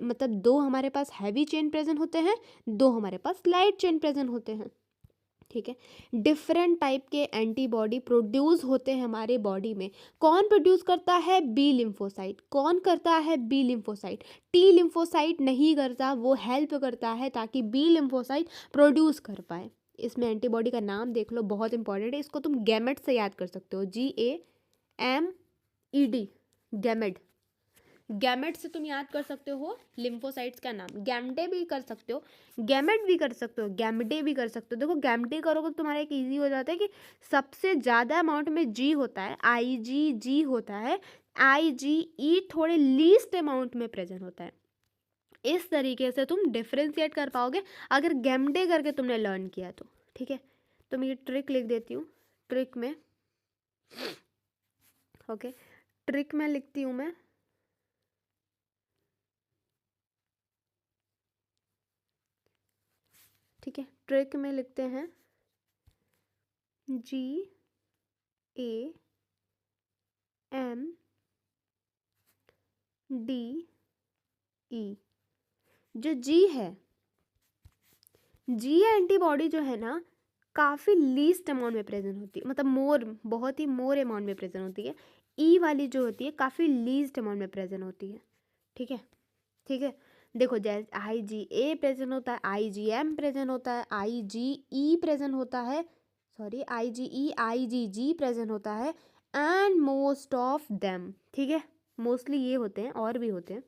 मतलब 2 हमारे पास हैवी चेन प्रेजेंट होते हैं, 2 हमारे पास लाइट चेन प्रेजेंट होते हैं। ठीक है, डिफरेंट टाइप के एंटीबॉडी प्रोड्यूस होते हैं हमारे बॉडी में। कौन प्रोड्यूस करता है, बी लिम्फोसाइट। कौन करता है, बी लिम्फोसाइट। टी लिम्फोसाइट नहीं करता, वो हेल्प करता है ताकि बी लिम्फोसाइट प्रोड्यूस कर पाए। इसमें एंटीबॉडी का नाम देख लो, बहुत इंपॉर्टेंट है, इसको तुम गैमेट से याद कर सकते हो, GAMED, गैमेड। गैमेट से तुम याद कर सकते हो लिम्फोसाइट्स का नाम। गैमडे भी कर सकते हो, गैमेट भी कर सकते हो, गैमडे भी कर सकते हो। देखो गैमडे करोगे तो तुम्हारा एक ईजी हो जाता है कि सबसे ज़्यादा अमाउंट में जी होता है, IgG होता है, IgE थोड़े लीस्ट अमाउंट में प्रेजेंट होता है। इस तरीके से तुम डिफ्रेंशिएट कर पाओगे अगर गैमडे करके तुमने लर्न किया तो। ठीक है, तो मैं ये ट्रिक लिख देती हूँ। ट्रिक में ओके, ट्रिक में लिखती हूँ मैं, ठीक है। ट्रिक में लिखते हैं GAMDE। जो जी है, जी एंटीबॉडी जो है ना काफ़ी लीस्ट अमाउंट में प्रेजेंट होती है, मतलब बहुत ही मोर अमाउंट में प्रेजेंट होती है। ई वाली जो होती है काफ़ी लीस्ट अमाउंट में प्रेजेंट होती है। ठीक है, ठीक है। देखो जैसे IgA प्रेजेंट होता है, IgM प्रेजेंट होता है, IgE प्रेजेंट होता है, सॉरी IgE IgG प्रेजेंट होता है, एंड मोस्ट ऑफ देम। ठीक है, मोस्टली ये होते हैं, और भी होते हैं।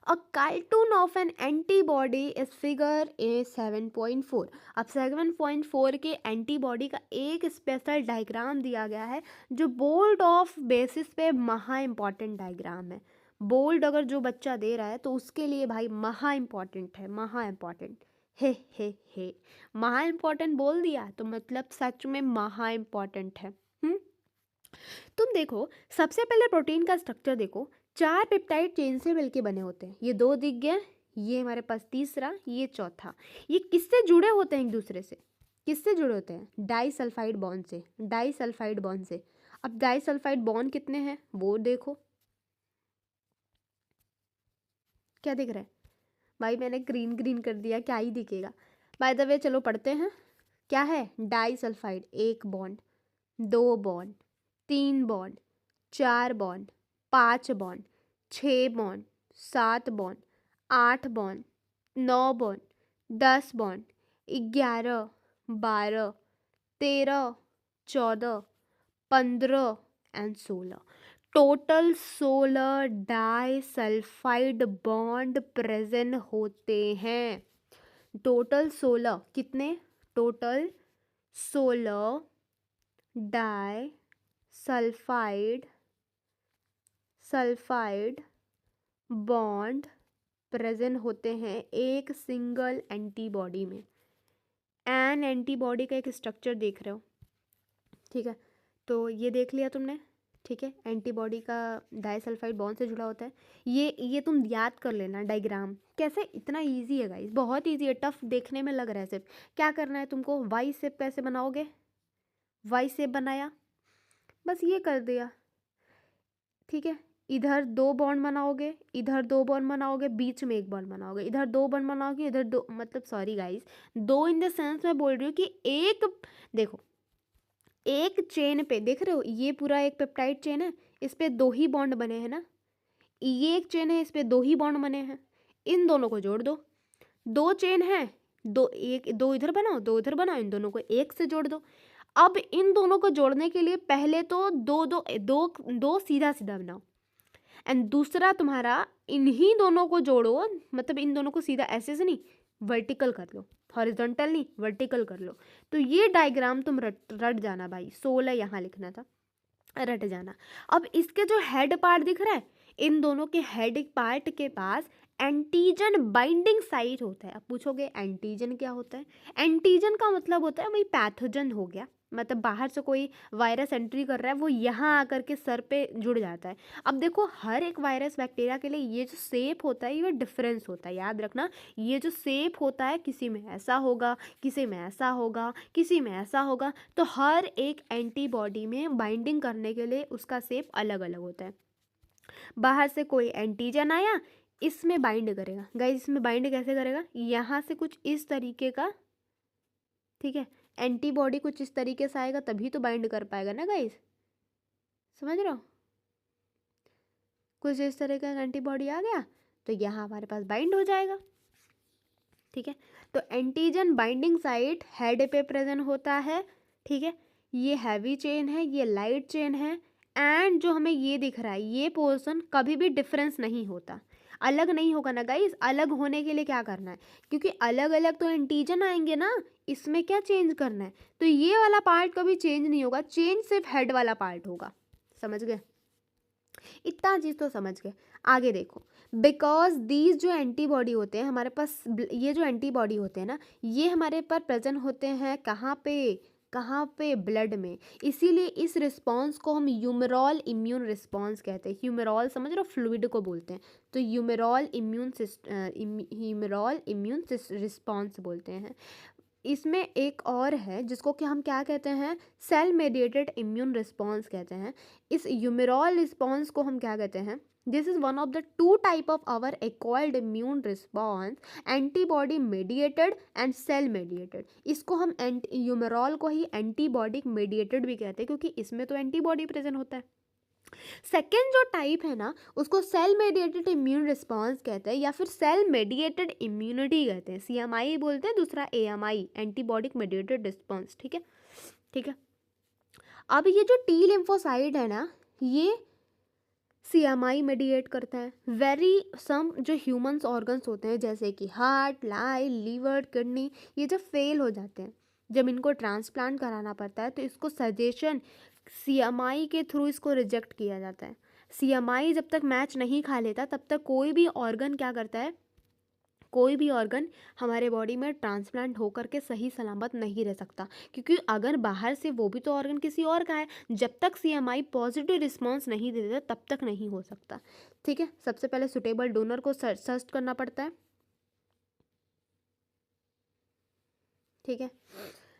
A cartoon of an antibody is figure A 7.4। अब 7.4 के एंटीबॉडी का एक स्पेशल डायग्राम दिया गया है जो बोल्ड ऑफ बेसिस पे महा इम्पॉर्टेंट डायग्राम है। बोल्ड अगर जो बच्चा दे रहा है तो उसके लिए भाई महा इम्पॉर्टेंट है, महा इम्पॉर्टेंट। हे महा इम्पॉर्टेंट बोल दिया तो मतलब सच में महा इम्पॉर्टेंट है। तुम देखो सबसे पहले प्रोटीन का स्ट्रक्चर देखो, 4 पेप्टाइड चेन से मिलके बने होते हैं। ये 2 दिख गए, ये हमारे पास तीसरा, ये चौथा। ये किससे जुड़े होते हैं एक दूसरे से, किससे जुड़े होते हैं, डाइसल्फाइड बॉन्ड से, डाइसल्फाइड बॉन्ड से। अब डाइसल्फाइड बॉन्ड कितने हैं वो देखो, क्या दिख रहा है भाई, मैंने ग्रीन ग्रीन कर दिया, क्या ही दिखेगा। बाय द वे चलो पढ़ते हैं, क्या है, disulphide 1 bond, 2 bond, 3 bond, 4 bond, 5 bond, 6 bond, 7 bond, 8 bond, 9 bond, 10 bond, 11, 12, 13, 14, 15 and 16। Total 16 disulphide bond present होते हैं। टोटल 16 कितने, टोटल 16 सल्फाइड बॉन्ड प्रेजेंट होते हैं एक सिंगल एंटीबॉडी में। एन एंटीबॉडी का एक स्ट्रक्चर देख रहे हो, ठीक है, तो ये देख लिया तुमने। ठीक है, एंटीबॉडी का डाइसल्फाइड बॉन्ड से जुड़ा होता है। ये तुम याद कर लेना डायग्राम। कैसे, इतना इजी है गाइस, बहुत इजी है, टफ देखने में लग रहा है सिर्फ। क्या करना है तुमको, वाई शेप कैसे बनाओगे, वाई शेप बनाया, बस ये कर दिया। ठीक है, इधर 2 बॉन्ड बनाओगे, इधर 2 बॉन्ड बनाओगे, बीच में 1 बॉन्ड बनाओगे, इधर 2 बॉन्ड बनाओगे, इधर 2, मतलब sorry guys, 2 in the sense मैं बोल रही हूँ कि एक, देखो एक चेन पे देख रहे हो, ये पूरा एक पेप्टाइड चेन है, इस पे 2 ही बॉन्ड बने हैं ना। ये एक चेन है, इस पे 2 ही बॉन्ड बने हैं, इन दोनों को जोड़ दो। 2 चेन है, 2 इधर बनाओ, 2 इधर बनाओ, इन दोनों को एक से जोड़ दो। अब इन दोनों को जोड़ने के लिए पहले तो दो सीधा सीधा बनाओ, एंड दूसरा तुम्हारा इन्हीं दोनों को जोड़ो, मतलब इन दोनों को सीधा ऐसे से नहीं, वर्टिकल कर लो, हॉरिजॉन्टल नहीं, वर्टिकल कर लो। तो ये डायग्राम तुम रट जाना भाई, 16 यहाँ लिखना था, रट जाना। अब इसके जो हेड पार्ट दिख रहा है, इन दोनों के हेड पार्ट के पास एंटीजन बाइंडिंग साइट होता है। अब पूछोगे एंटीजन क्या होता है, एंटीजन का मतलब होता है वही पैथोजन हो गया, मतलब बाहर से कोई वायरस एंट्री कर रहा है वो यहाँ आकर के सर पे जुड़ जाता है। अब देखो हर एक वायरस बैक्टीरिया के लिए ये जो शेप होता है ये डिफरेंस होता है, याद रखना। ये जो शेप होता है किसी में ऐसा होगा, किसी में ऐसा होगा, किसी में ऐसा होगा, तो हर एक एंटीबॉडी में बाइंडिंग करने के लिए उसका शेप अलग अलग होता है। बाहर से कोई एंटीजन आया, इसमें बाइंड करेगा गाइस, इसमें बाइंड कैसे करेगा, यहाँ से कुछ इस तरीके का, ठीक है, एंटीबॉडी कुछ इस तरीके से आएगा तभी तो बाइंड कर पाएगा ना गाइस, समझ रहे हो। कुछ इस तरह का एंटीबॉडी आ गया तो यहाँ हमारे पास बाइंड हो जाएगा, ठीक है। तो एंटीजन बाइंडिंग साइट हेड पे प्रेजेंट होता है, ठीक है। ये हैवी चेन है, ये लाइट चेन है, एंड जो हमें ये दिख रहा है ये पोर्शन कभी भी डिफरेंस नहीं होता, अलग नहीं होगा ना गाइस। अलग होने के लिए क्या करना है, क्योंकि अलग अलग तो एंटीजन आएंगे ना, इसमें क्या चेंज करना है, तो ये वाला पार्ट कभी चेंज नहीं होगा, चेंज सिर्फ हेड वाला पार्ट होगा, समझ गए। इतना चीज़ तो समझ गए। आगे देखो, बिकॉज दीज जो एंटीबॉडी होते हैं हमारे पास, ये जो एंटीबॉडी होते हैं ना ये हमारे पर प्रेजेंट होते हैं कहाँ पे ब्लड में, इसीलिए इस रिस्पॉन्स को हम ह्यूमरल इम्यून रिस्पॉन्स कहते हैं। ह्यूमरल समझ रहे हो, फ्लूइड को बोलते हैं, तो ह्यूमरल इम्यून रिस्पॉन्स बोलते हैं। इसमें एक और है जिसको कि हम क्या कहते हैं, सेल मेडिएटेड इम्यून रिस्पॉन्स कहते हैं। इस ह्यूमरल रिस्पॉन्स को हम क्या कहते हैं, this is one of the two type of our acquired immune response, antibody mediated and cell mediated. इसको हम ह्यूमरल को ही एंटीबॉडी मेडिएटेड भी कहते हैं क्योंकि इसमें तो एंटीबॉडी प्रेजेंट होता है। सेकेंड जो टाइप है ना उसको सेल मेडिएटेड इम्यून रिस्पॉन्स कहते हैं या फिर सेल मेडिएटेड इम्यूनिटी कहते हैं, CMI बोलते हैं, दूसरा AMI एंटीबॉडिक मेडिएटेड रिस्पॉन्स, ठीक है, ठीक है। अब ये जो टी लिम्फोसाइट है ना ये CMI मेडिएट करता है। वेरी सम जो ह्यूमंस ऑर्गन्स होते हैं जैसे कि हार्ट, लाई, लीवर, किडनी, ये जब फेल हो जाते हैं, जब इनको ट्रांसप्लांट कराना पड़ता है तो इसको सजेशन CMI के थ्रू इसको रिजेक्ट किया जाता है। CMI जब तक मैच नहीं खा लेता तब तक कोई भी ऑर्गन क्या करता है, कोई भी ऑर्गन हमारे बॉडी में ट्रांसप्लांट होकर के सही सलामत नहीं रह सकता, क्योंकि अगर बाहर से वो भी तो ऑर्गन किसी और का है, जब तक CMI पॉजिटिव रिस्पॉन्स नहीं दे देता तब तक नहीं हो सकता, ठीक है। सबसे पहले सुटेबल डोनर को सर्च करना पड़ता है, ठीक है।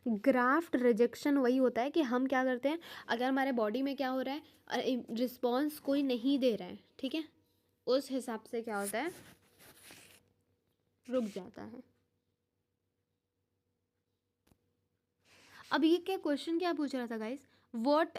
ग्राफ्ट रिजेक्शन वही होता है कि हम क्या करते हैं, अगर हमारे बॉडी में क्या हो रहा है, रिस्पॉन्स कोई नहीं दे रहा है, ठीक है, उस हिसाब से क्या होता है, रुक जाता है। अब ये क्या क्वेश्चन क्या पूछ रहा था गाइस, व्हाट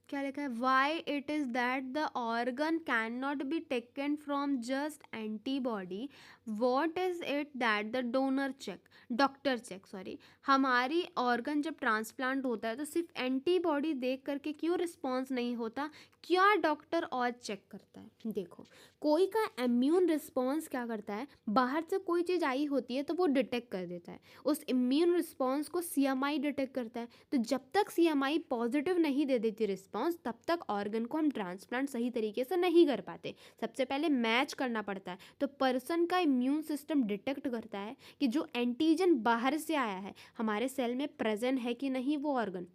क्या लिखा है, why it is that the organ can not be taken from just antibody, what is it that the donor check, doctor check, sorry, हमारी ऑर्गन जब ट्रांसप्लांट होता है तो सिर्फ एंटीबॉडी देख करके क्यों रिस्पॉन्स नहीं होता, क्या डॉक्टर और चेक करता है। देखो कोई का इम्यून रिस्पॉन्स क्या करता है, बाहर से कोई चीज़ आई होती है तो वो डिटेक्ट कर देता है, उस इम्यून रिस्पॉन्स को CMI डिटेक्ट करता है, तो जब तक CMI पॉजिटिव नहीं दे देती रिस्पॉन्स तब तक ऑर्गन को हम ट्रांसप्लांट सही तरीके से नहीं कर पाते। सबसे पहले मैच करना पड़ता है, तो पर्सन का इम्यून सिस्टम डिटेक्ट करता है कि जो एंटीजन बाहर से आया है हमारे सेल में प्रेजेंट है कि नहीं वो ऑर्गन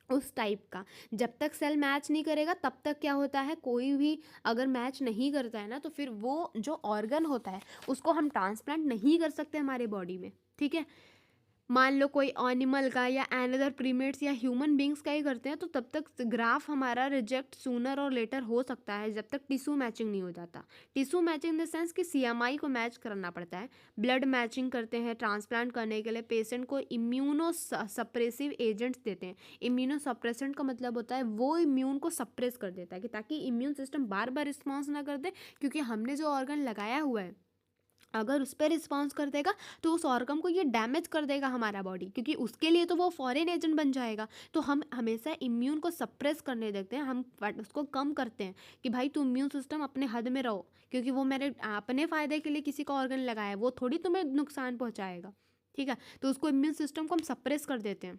उस टाइप का। जब तक सेल मैच नहीं करेगा तब तक क्या होता है, कोई भी अगर मैच नहीं करता है ना तो फिर वो जो ऑर्गन होता है उसको हम ट्रांसप्लांट नहीं कर सकते हमारे बॉडी में, ठीक है। मान लो कोई एनिमल का या एनदर प्रीमेट्स या ह्यूमन बींग्स का ही करते हैं तो तब तक ग्राफ हमारा रिजेक्ट सूनर और लेटर हो सकता है जब तक टिश्यू मैचिंग नहीं हो जाता। Tissue matching in the sense कि CMI को मैच करना पड़ता है। ब्लड मैचिंग करते हैं ट्रांसप्लांट करने के लिए, पेशेंट को इम्यूनो सप्रेसिव एजेंट्स देते हैं। इम्यूनो सप्रेसेंट का मतलब होता है वो इम्यून को सप्रेस कर देता है कि ताकि इम्यून सिस्टम बार बार रिस्पॉन्स ना कर दे, क्योंकि हमने जो ऑर्गन लगाया हुआ है अगर उस पर रिस्पॉन्स कर देगा तो उस ऑर्गन को ये डैमेज कर देगा हमारा बॉडी, क्योंकि उसके लिए तो वो फॉरेन एजेंट बन जाएगा। तो हम हमेशा इम्यून को सप्रेस करने देते हैं, हम उसको कम करते हैं कि भाई तू इम्यून सिस्टम अपने हद में रहो, क्योंकि वो मेरे अपने फ़ायदे के लिए किसी का ऑर्गन लगाया वो थोड़ी तुम्हें नुकसान पहुँचाएगा, ठीक है। तो उसको इम्यून सिस्टम को हम सप्रेस कर देते हैं,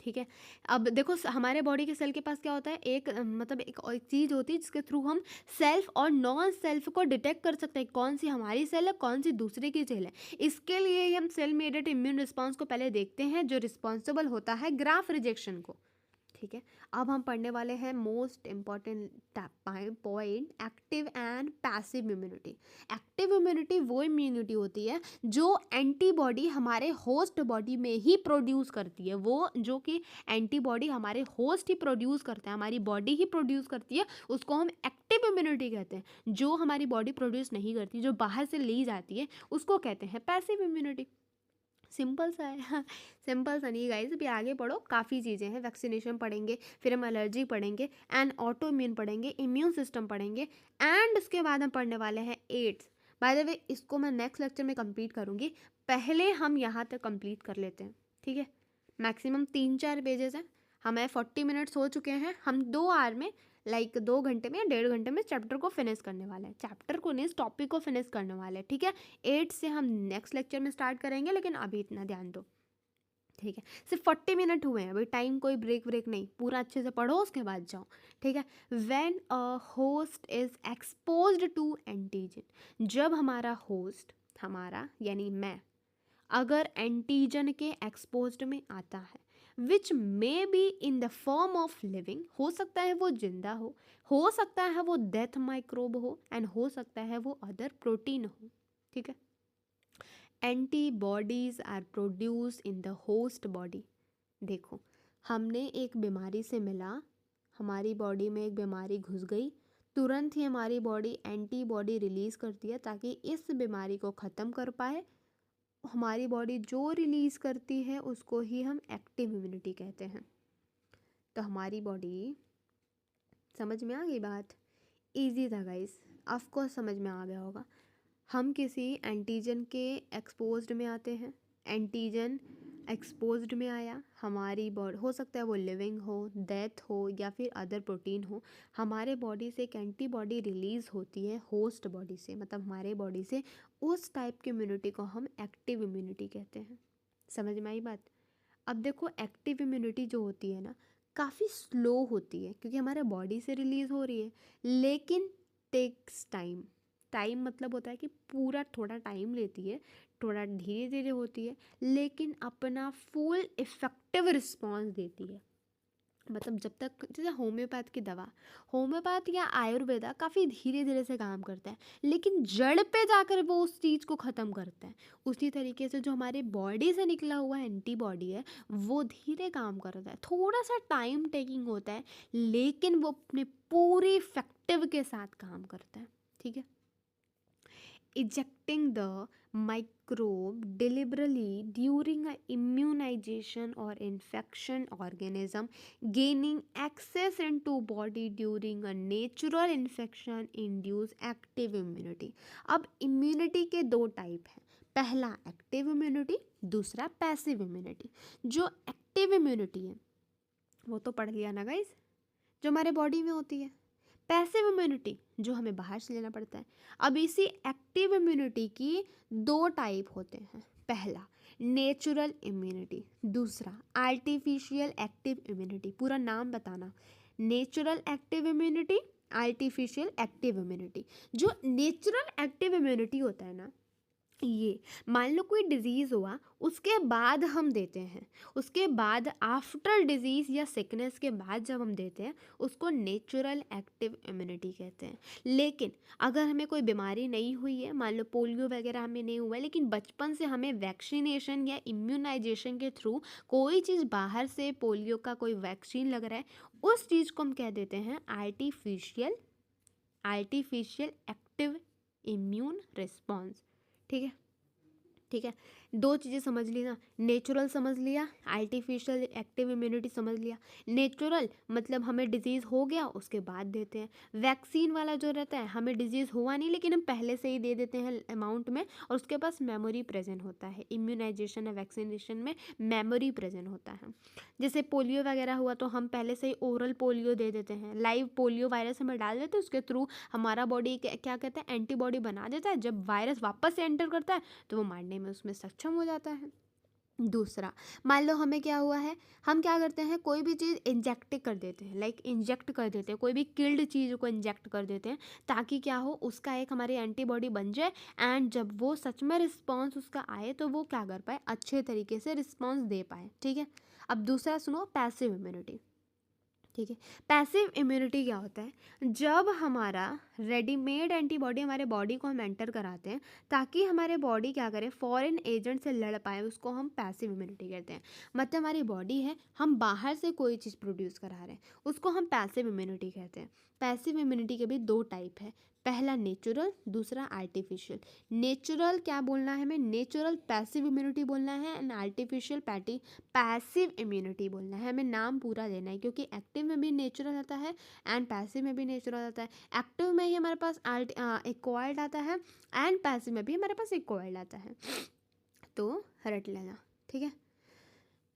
ठीक है। अब देखो हमारे बॉडी के सेल के पास क्या होता है, एक मतलब एक चीज़ होती है जिसके थ्रू हम सेल्फ और नॉन सेल्फ को डिटेक्ट कर सकते हैं, कौन सी हमारी सेल है, कौन सी दूसरे की सेल है। इसके लिए हम सेल मेडिएटेड इम्यून रिस्पॉन्स को पहले देखते हैं, जो रिस्पॉन्सिबल होता है ग्राफ रिजेक्शन को। ठीक है। अब हम पढ़ने वाले हैं most important point, active and passive immunity. Active immunity वो इम्यूनिटी होती है जो एंटीबॉडी हमारे होस्ट बॉडी में ही प्रोड्यूस करती है, वो जो कि एंटीबॉडी हमारे होस्ट ही प्रोड्यूस करता है, हमारी बॉडी ही प्रोड्यूस करती है, उसको हम एक्टिव इम्यूनिटी कहते हैं। जो हमारी बॉडी प्रोड्यूस नहीं करती, जो बाहर से ली जाती है, उसको कहते हैं पैसिव इम्यूनिटी। सिंपल सा है। सिंपल सा नहीं गाइस, अभी आगे पढ़ो, काफ़ी चीज़ें हैं। वैक्सीनेशन पढ़ेंगे, फिर हम एलर्जी पढ़ेंगे, एंड ऑटो इम्यून पढ़ेंगे, इम्यून सिस्टम पढ़ेंगे, एंड उसके बाद हम पढ़ने वाले हैं एड्स। बाय द वे इसको मैं नेक्स्ट लेक्चर में कंप्लीट करूँगी, पहले हम यहाँ तक कंप्लीट कर लेते हैं। ठीक है। मैक्सिमम 3-4 पेजेस हैं, हमें 40 मिनट्स हो चुके हैं। हम 2 आवर में, लाइक 2 घंटे में या 1.5 घंटे में चैप्टर को फिनिश करने वाले हैं। चैप्टर को नहीं, इस टॉपिक को फिनिश करने वाले हैं। ठीक है। 8 से हम नेक्स्ट लेक्चर में स्टार्ट करेंगे, लेकिन अभी इतना ध्यान दो। ठीक है। सिर्फ 40 मिनट हुए हैं, अभी टाइम कोई ब्रेक नहीं, पूरा अच्छे से पढ़ो उसके बाद जाओ। ठीक है। When a host is exposed to antigen, जब हमारा होस्ट, हमारा यानी मैं, अगर एंटीजन के एक्सपोज्ड में आता है, which may be in the form of living, हो सकता है वो जिंदा हो सकता है वो डेथ माइक्रोब हो, एंड हो सकता है वो अदर प्रोटीन हो। ठीक है। Antibodies are produce in the host body. देखो, हमने एक बीमारी से मिला, हमारी बॉडी में एक बीमारी घुस गई, तुरंत ही हमारी बॉडी एंटीबॉडी रिलीज करती है ताकि इस बीमारी को ख़त्म कर पाए। हमारी बॉडी जो रिलीज़ करती है उसको ही हम एक्टिव इम्यूनिटी कहते हैं। तो हमारी बॉडी, समझ में आ गई बात? इजी था गाइस, ऑफ कोर्स समझ में आ गया होगा। हम किसी एंटीजन के एक्सपोज्ड में आते हैं, एंटीजन एक्सपोज्ड में आया, हमारी बॉडी, हो सकता है वो लिविंग हो, डेथ हो, या फिर अदर प्रोटीन हो, हमारे बॉडी से एक एंटीबॉडी रिलीज़ होती है होस्ट बॉडी से, मतलब हमारे बॉडी से। उस टाइप की इम्यूनिटी को हम एक्टिव इम्यूनिटी कहते हैं। समझ में आई बात? अब देखो, एक्टिव इम्यूनिटी जो होती है ना, काफ़ी स्लो होती है क्योंकि हमारे बॉडी से रिलीज़ हो रही है, लेकिन टेक्स टाइम। टाइम मतलब होता है कि पूरा थोड़ा टाइम लेती है, थोड़ा धीरे धीरे होती है, लेकिन अपना फुल इफ़ेक्टिव रिस्पॉन्स देती है। मतलब जब तक, जैसे होम्योपैथ की दवा, होम्योपैथ या आयुर्वेदा काफ़ी धीरे धीरे से काम करता है, लेकिन जड़ पे जाकर वो उस चीज़ को ख़त्म करता है। उसी तरीके से जो हमारे बॉडी से निकला हुआ एंटीबॉडी है, वो धीरे काम करता है, थोड़ा सा टाइम टेकिंग होता है, लेकिन वो अपने पूरी इफेक्टिव के साथ काम करता है। ठीक है। ejecting the microbe deliberately during a immunization or infection organism gaining access into body during a natural infection induce active immunity। अब इम्यूनिटी के 2 टाइप हैं, पहला एक्टिव इम्यूनिटी, दूसरा पैसिव इम्यूनिटी। जो एक्टिव इम्यूनिटी है वो तो पढ़ लिया ना गाइस, जो हमारे बॉडी में होती है। पैसिव इम्यूनिटी जो हमें बाहर से लेना पड़ता है। अब इसी एक्टिव इम्यूनिटी की 2 टाइप होते हैं, पहला नेचुरल इम्यूनिटी, दूसरा आर्टिफिशियल एक्टिव इम्यूनिटी। पूरा नाम बताना, natural active immunity, artificial active immunity. जो नेचुरल एक्टिव इम्यूनिटी होता है ना, ये मान लो कोई डिजीज़ हुआ, उसके बाद हम देते हैं, उसके बाद आफ्टर डिजीज़ या सिकनेस के बाद जब हम देते हैं, उसको नेचुरल एक्टिव इम्यूनिटी कहते हैं। लेकिन अगर हमें कोई बीमारी नहीं हुई है, मान लो पोलियो वगैरह हमें नहीं हुआ है, लेकिन बचपन से हमें वैक्सीनेशन या इम्यूनाइजेशन के थ्रू कोई चीज़ बाहर से, पोलियो का कोई वैक्सीन लग रहा है, उस चीज़ को हम कह देते हैं आर्टिफिशियल एक्टिव इम्यून रिस्पॉन्स। ठीक है। ठीक है। 2 चीज़ें समझ ली ना, नेचुरल समझ लिया, आर्टिफिशियल एक्टिव इम्यूनिटी समझ लिया। नेचुरल मतलब हमें डिजीज़ हो गया उसके बाद देते हैं। वैक्सीन वाला जो रहता है, हमें डिजीज़ हुआ नहीं लेकिन हम पहले से ही दे देते हैं अमाउंट में, और उसके पास मेमोरी प्रेजेंट होता है। इम्यूनाइजेशन या वैक्सीनेशन में मेमोरी प्रेजेंट होता है। जैसे पोलियो वगैरह हुआ तो हम पहले से ही ओरल पोलियो दे देते हैं, लाइव पोलियो वायरस हमें डाल देते हैं, उसके थ्रू हमारा बॉडी क्या कहते हैं, एंटीबॉडी बना देता है। जब वायरस वापस से एंटर करता है तो वो मारने में उसमें सक्षम हो जाता है। दूसरा, मान लो हमें क्या हुआ है, हम क्या करते हैं, कोई भी चीज़ इंजेक्ट कर देते हैं, लाइक इंजेक्ट कर देते हैं, कोई भी किल्ड चीज़ को इंजेक्ट कर देते हैं ताकि क्या हो, उसका एक हमारी एंटीबॉडी बन जाए एंड जब वो सच में रिस्पॉन्स उसका आए तो वो क्या कर पाए, अच्छे तरीके से रिस्पॉन्स दे पाए। ठीक है, अब दूसरा सुनो, पैसिव इम्यूनिटी। ठीक है, पैसिव इम्यूनिटी क्या होता है, जब हमारा रेडीमेड एंटीबॉडी हमारे बॉडी को हम एंटर कराते हैं ताकि हमारे बॉडी क्या करे, फॉरेन एजेंट से लड़ पाए, उसको हम पैसिव इम्यूनिटी कहते हैं। मतलब हमारी बॉडी है, हम बाहर से कोई चीज़ प्रोड्यूस करा रहे हैं, उसको हम पैसिव इम्यूनिटी कहते हैं। पैसिव इम्यूनिटी के भी दो टाइप है, पहला नेचुरल, दूसरा आर्टिफिशियल। नेचुरल क्या बोलना है हमें, नेचुरल पैसिव इम्यूनिटी बोलना है एंड आर्टिफिशियल पैसिव इम्यूनिटी बोलना है। हमें नाम पूरा देना है क्योंकि एक्टिव में भी नेचुरल आता है एंड पैसिव में भी नेचुरल आता है। एक्टिव में ही हमारे पास एक्वायर्ड आता है एंड पैसिव में भी हमारे पास एक्वायर्ड आता है, तो रट लेना। ठीक है,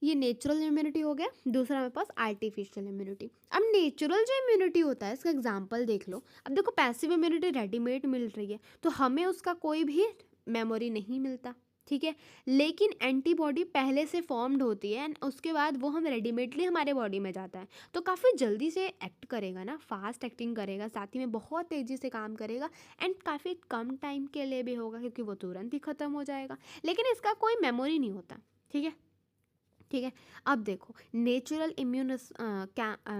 ये नेचुरल इम्यूनिटी हो गया, दूसरा हमारे पास आर्टिफिशियल इम्यूनिटी। अब नेचुरल जो इम्यूनिटी होता है इसका एग्जांपल देख लो। अब देखो, पैसिव इम्यूनिटी रेडीमेड मिल रही है तो हमें उसका कोई भी मेमोरी नहीं मिलता, ठीक है, लेकिन एंटीबॉडी पहले से फॉर्म्ड होती है एंड उसके बाद वो हम रेडीमेडली हमारे बॉडी में जाता है तो काफ़ी जल्दी से एक्ट करेगा ना, फास्ट एक्टिंग करेगा, साथ ही में बहुत तेज़ी से काम करेगा एंड काफ़ी कम टाइम के लिए भी होगा क्योंकि वो तुरंत ही ख़त्म हो जाएगा, लेकिन इसका कोई मेमोरी नहीं होता। ठीक है, ठीक है, अब देखो, नेचुरल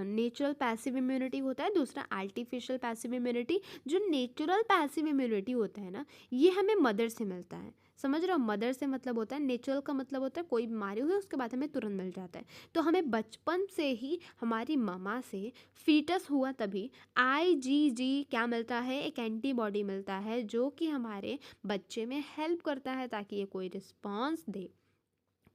नेचुरल पैसिव इम्यूनिटी होता है, दूसरा आर्टिफिशियल पैसिव इम्यूनिटी। जो नेचुरल पैसिव इम्यूनिटी होता है ना, ये हमें मदर से मिलता है। समझ रहे हो, मदर से मतलब होता है, नेचुरल का मतलब होता है कोई बीमारी हुई उसके बाद हमें तुरंत मिल जाता है। तो हमें बचपन से ही हमारी मामा से, फीटस हुआ तभी IgG क्या मिलता है, एक एंटीबॉडी मिलता है जो कि हमारे बच्चे में हेल्प करता है ताकि ये कोई रिस्पॉन्स दे,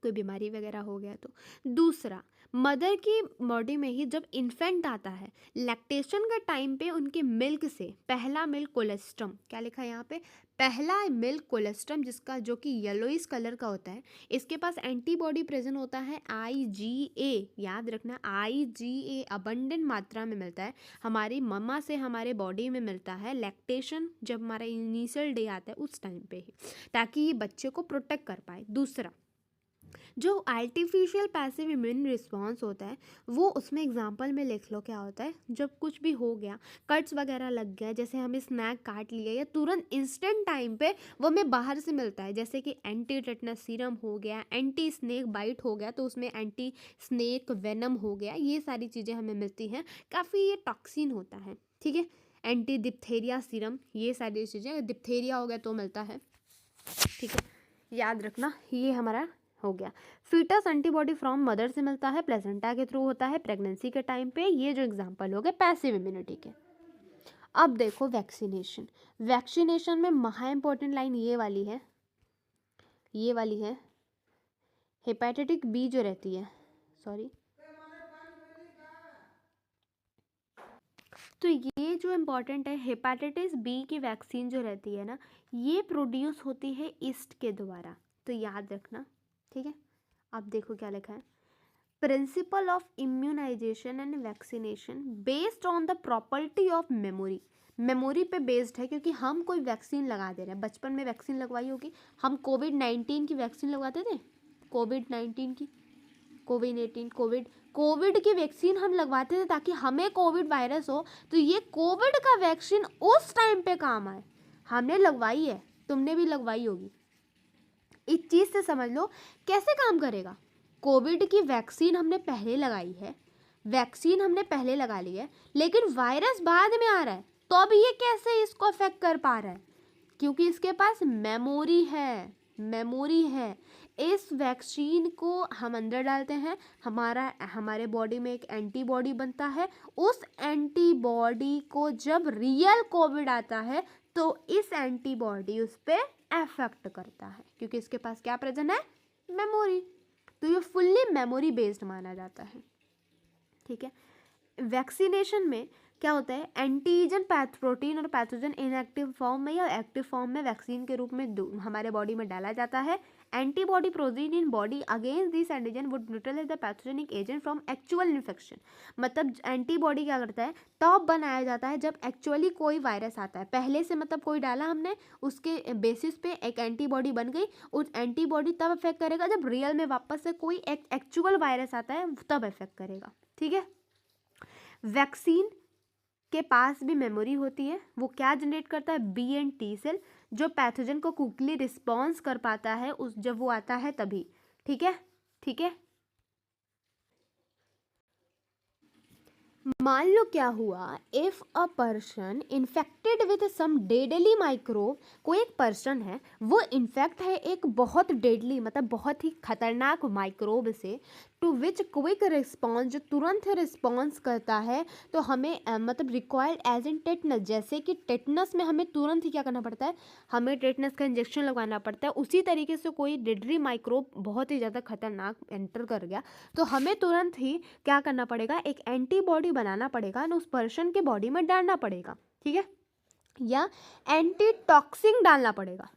कोई बीमारी वगैरह हो गया तो। दूसरा, मदर की बॉडी में ही जब इन्फेंट आता है, लैक्टेशन के टाइम पे उनके मिल्क से पहला मिल्क कोलेस्ट्रम, क्या लिखा है यहाँ पे, पहला मिल्क कोलेस्ट्रम, जिसका जो कि येलोइस कलर का होता है, इसके पास एंटीबॉडी प्रेजेंट होता है IgA। याद रखना, IgA अबंडेंट मात्रा में मिलता है, हमारी मम्मा से हमारे बॉडी में मिलता है लैक्टेशन जब हमारा इनिशियल डे आता है उस टाइम पे ही, ताकि ये बच्चे को प्रोटेक्ट कर पाए। दूसरा, जो आर्टिफिशियल पैसिव इम्यून रिस्पॉन्स होता है वो, उसमें एग्जांपल में लिख लो क्या होता है, जब कुछ भी हो गया, कट्स वगैरह लग गया, जैसे हमें स्नैक काट लिया या तुरंत इंस्टेंट टाइम पे वो हमें बाहर से मिलता है, जैसे कि एंटी टेटनस सीरम हो गया, एंटी स्नेक बाइट हो गया तो उसमें एंटी स्नेक वेनम हो गया, ये सारी चीज़ें हमें मिलती हैं। काफ़ी ये टॉक्सिन होता है, ठीक है, एंटी डिप्थेरिया सीरम, ये सारी चीज़ें, डिप्थेरिया हो गया तो मिलता है। ठीक है, याद रखना, ये हमारा हो गया। फीटस एंटीबॉडी फ्रॉम मदर से मिलता है, प्लेसेंटा के थ्रू होता है प्रेगनेंसी के टाइम पे। ये जो एग्जांपल हो गए पैसिव इम्यूनिटी के। अब देखो वैक्सीनेशन, वैक्सीनेशन में महा इंपॉर्टेंट लाइन ये वाली है, ये वाली है, हेपेटाइटिस बी जो रहती है, सॉरी, तो ये जो इम्पॉर्टेंट है, हेपेटाइटिस बी की वैक्सीन जो रहती है ना, ये प्रोड्यूस होती है ईस्ट के द्वारा, तो याद रखना। ठीक है, अब देखो क्या लिखा है, principle of immunisation and vaccination based on the property of memory. Memory पे बेस्ड है क्योंकि हम कोई वैक्सीन लगा दे रहे हैं, बचपन में वैक्सीन लगवाई होगी, हम कोविड-19 की वैक्सीन लगवाते थे, कोविड-19 की, कोविड की वैक्सीन हम लगवाते थे ताकि हमें कोविड वायरस हो तो ये कोविड का वैक्सीन उस टाइम पे काम आए, हमने लगवाई है, तुमने भी लगवाई होगी। इस चीज़ से समझ लो कैसे काम करेगा। कोविड की वैक्सीन हमने पहले लगाई है, वैक्सीन हमने पहले लगा ली है, लेकिन वायरस बाद में आ रहा है तो अब ये कैसे इसको अफेक्ट कर पा रहा है, क्योंकि इसके पास मेमोरी है, मेमोरी है। इस वैक्सीन को हम अंदर डालते हैं, हमारे बॉडी में एक एंटीबॉडी बनता है, उस एंटीबॉडी को जब रियल कोविड आता है तो इस एंटीबॉडी उस पर अफेक्ट करता है क्योंकि इसके पास क्या प्रेजेंट है, मेमोरी, तो ये फुल्ली मेमोरी बेस्ड माना जाता है। ठीक है, वैक्सीनेशन में क्या होता है, एंटीजन प्रोटीन और पैथोजन इनएक्टिव फॉर्म में या एक्टिव फॉर्म में वैक्सीन के रूप में हमारे बॉडी में डाला जाता है। Antibody protein in body against this antigen would neutralise the pathogenic agent from actual infection. मतलब एंटीबॉडी क्या करता है, तब बनाया जाता है जब एक्चुअली कोई वायरस आता है, पहले से मतलब कोई डाला हमने, उसके बेसिस पे एक एंटीबॉडी बन गई। उस एंटीबॉडी तब इफेक्ट करेगा जब रियल में वापस से कोई एक एक्चुअल वायरस आता है, तब इफेक्ट करेगा। ठीक है, वैक्सीन के पास भी मेमोरी होती है। वो क्या जनरेट करता है, बी एंड टी सेल, जो पैथोजन को क्विकली रिस्पॉन्स कर पाता है उस जब वो आता है तभी। ठीक है, ठीक है। मान लो क्या हुआ, if a person infected with some deadly microbe, कोई एक पर्सन है वो इन्फेक्ट है एक बहुत डेडली मतलब बहुत ही खतरनाक माइक्रोब से, टू विच क्विक रिस्पॉन्स, जो तुरंत रिस्पॉन्स करता है, तो हमें मतलब रिक्वायर्ड एज इन टेटनस, जैसे कि टेटनस में हमें तुरंत ही क्या करना पड़ता है, हमें टेटनस का इंजेक्शन लगाना पड़ता है। उसी तरीके से कोई डेडली माइक्रोब बहुत ही ज़्यादा खतरनाक एंटर कर गया, तो हमें तुरंत ही क्या करना पड़ेगा, एक एंटीबॉडी बनाना पड़ेगा ना, उस पर्सन के बॉडी में डालना पड़ेगा। ठीक है, या एंटीटॉक्सिन डालना पड़ेगा।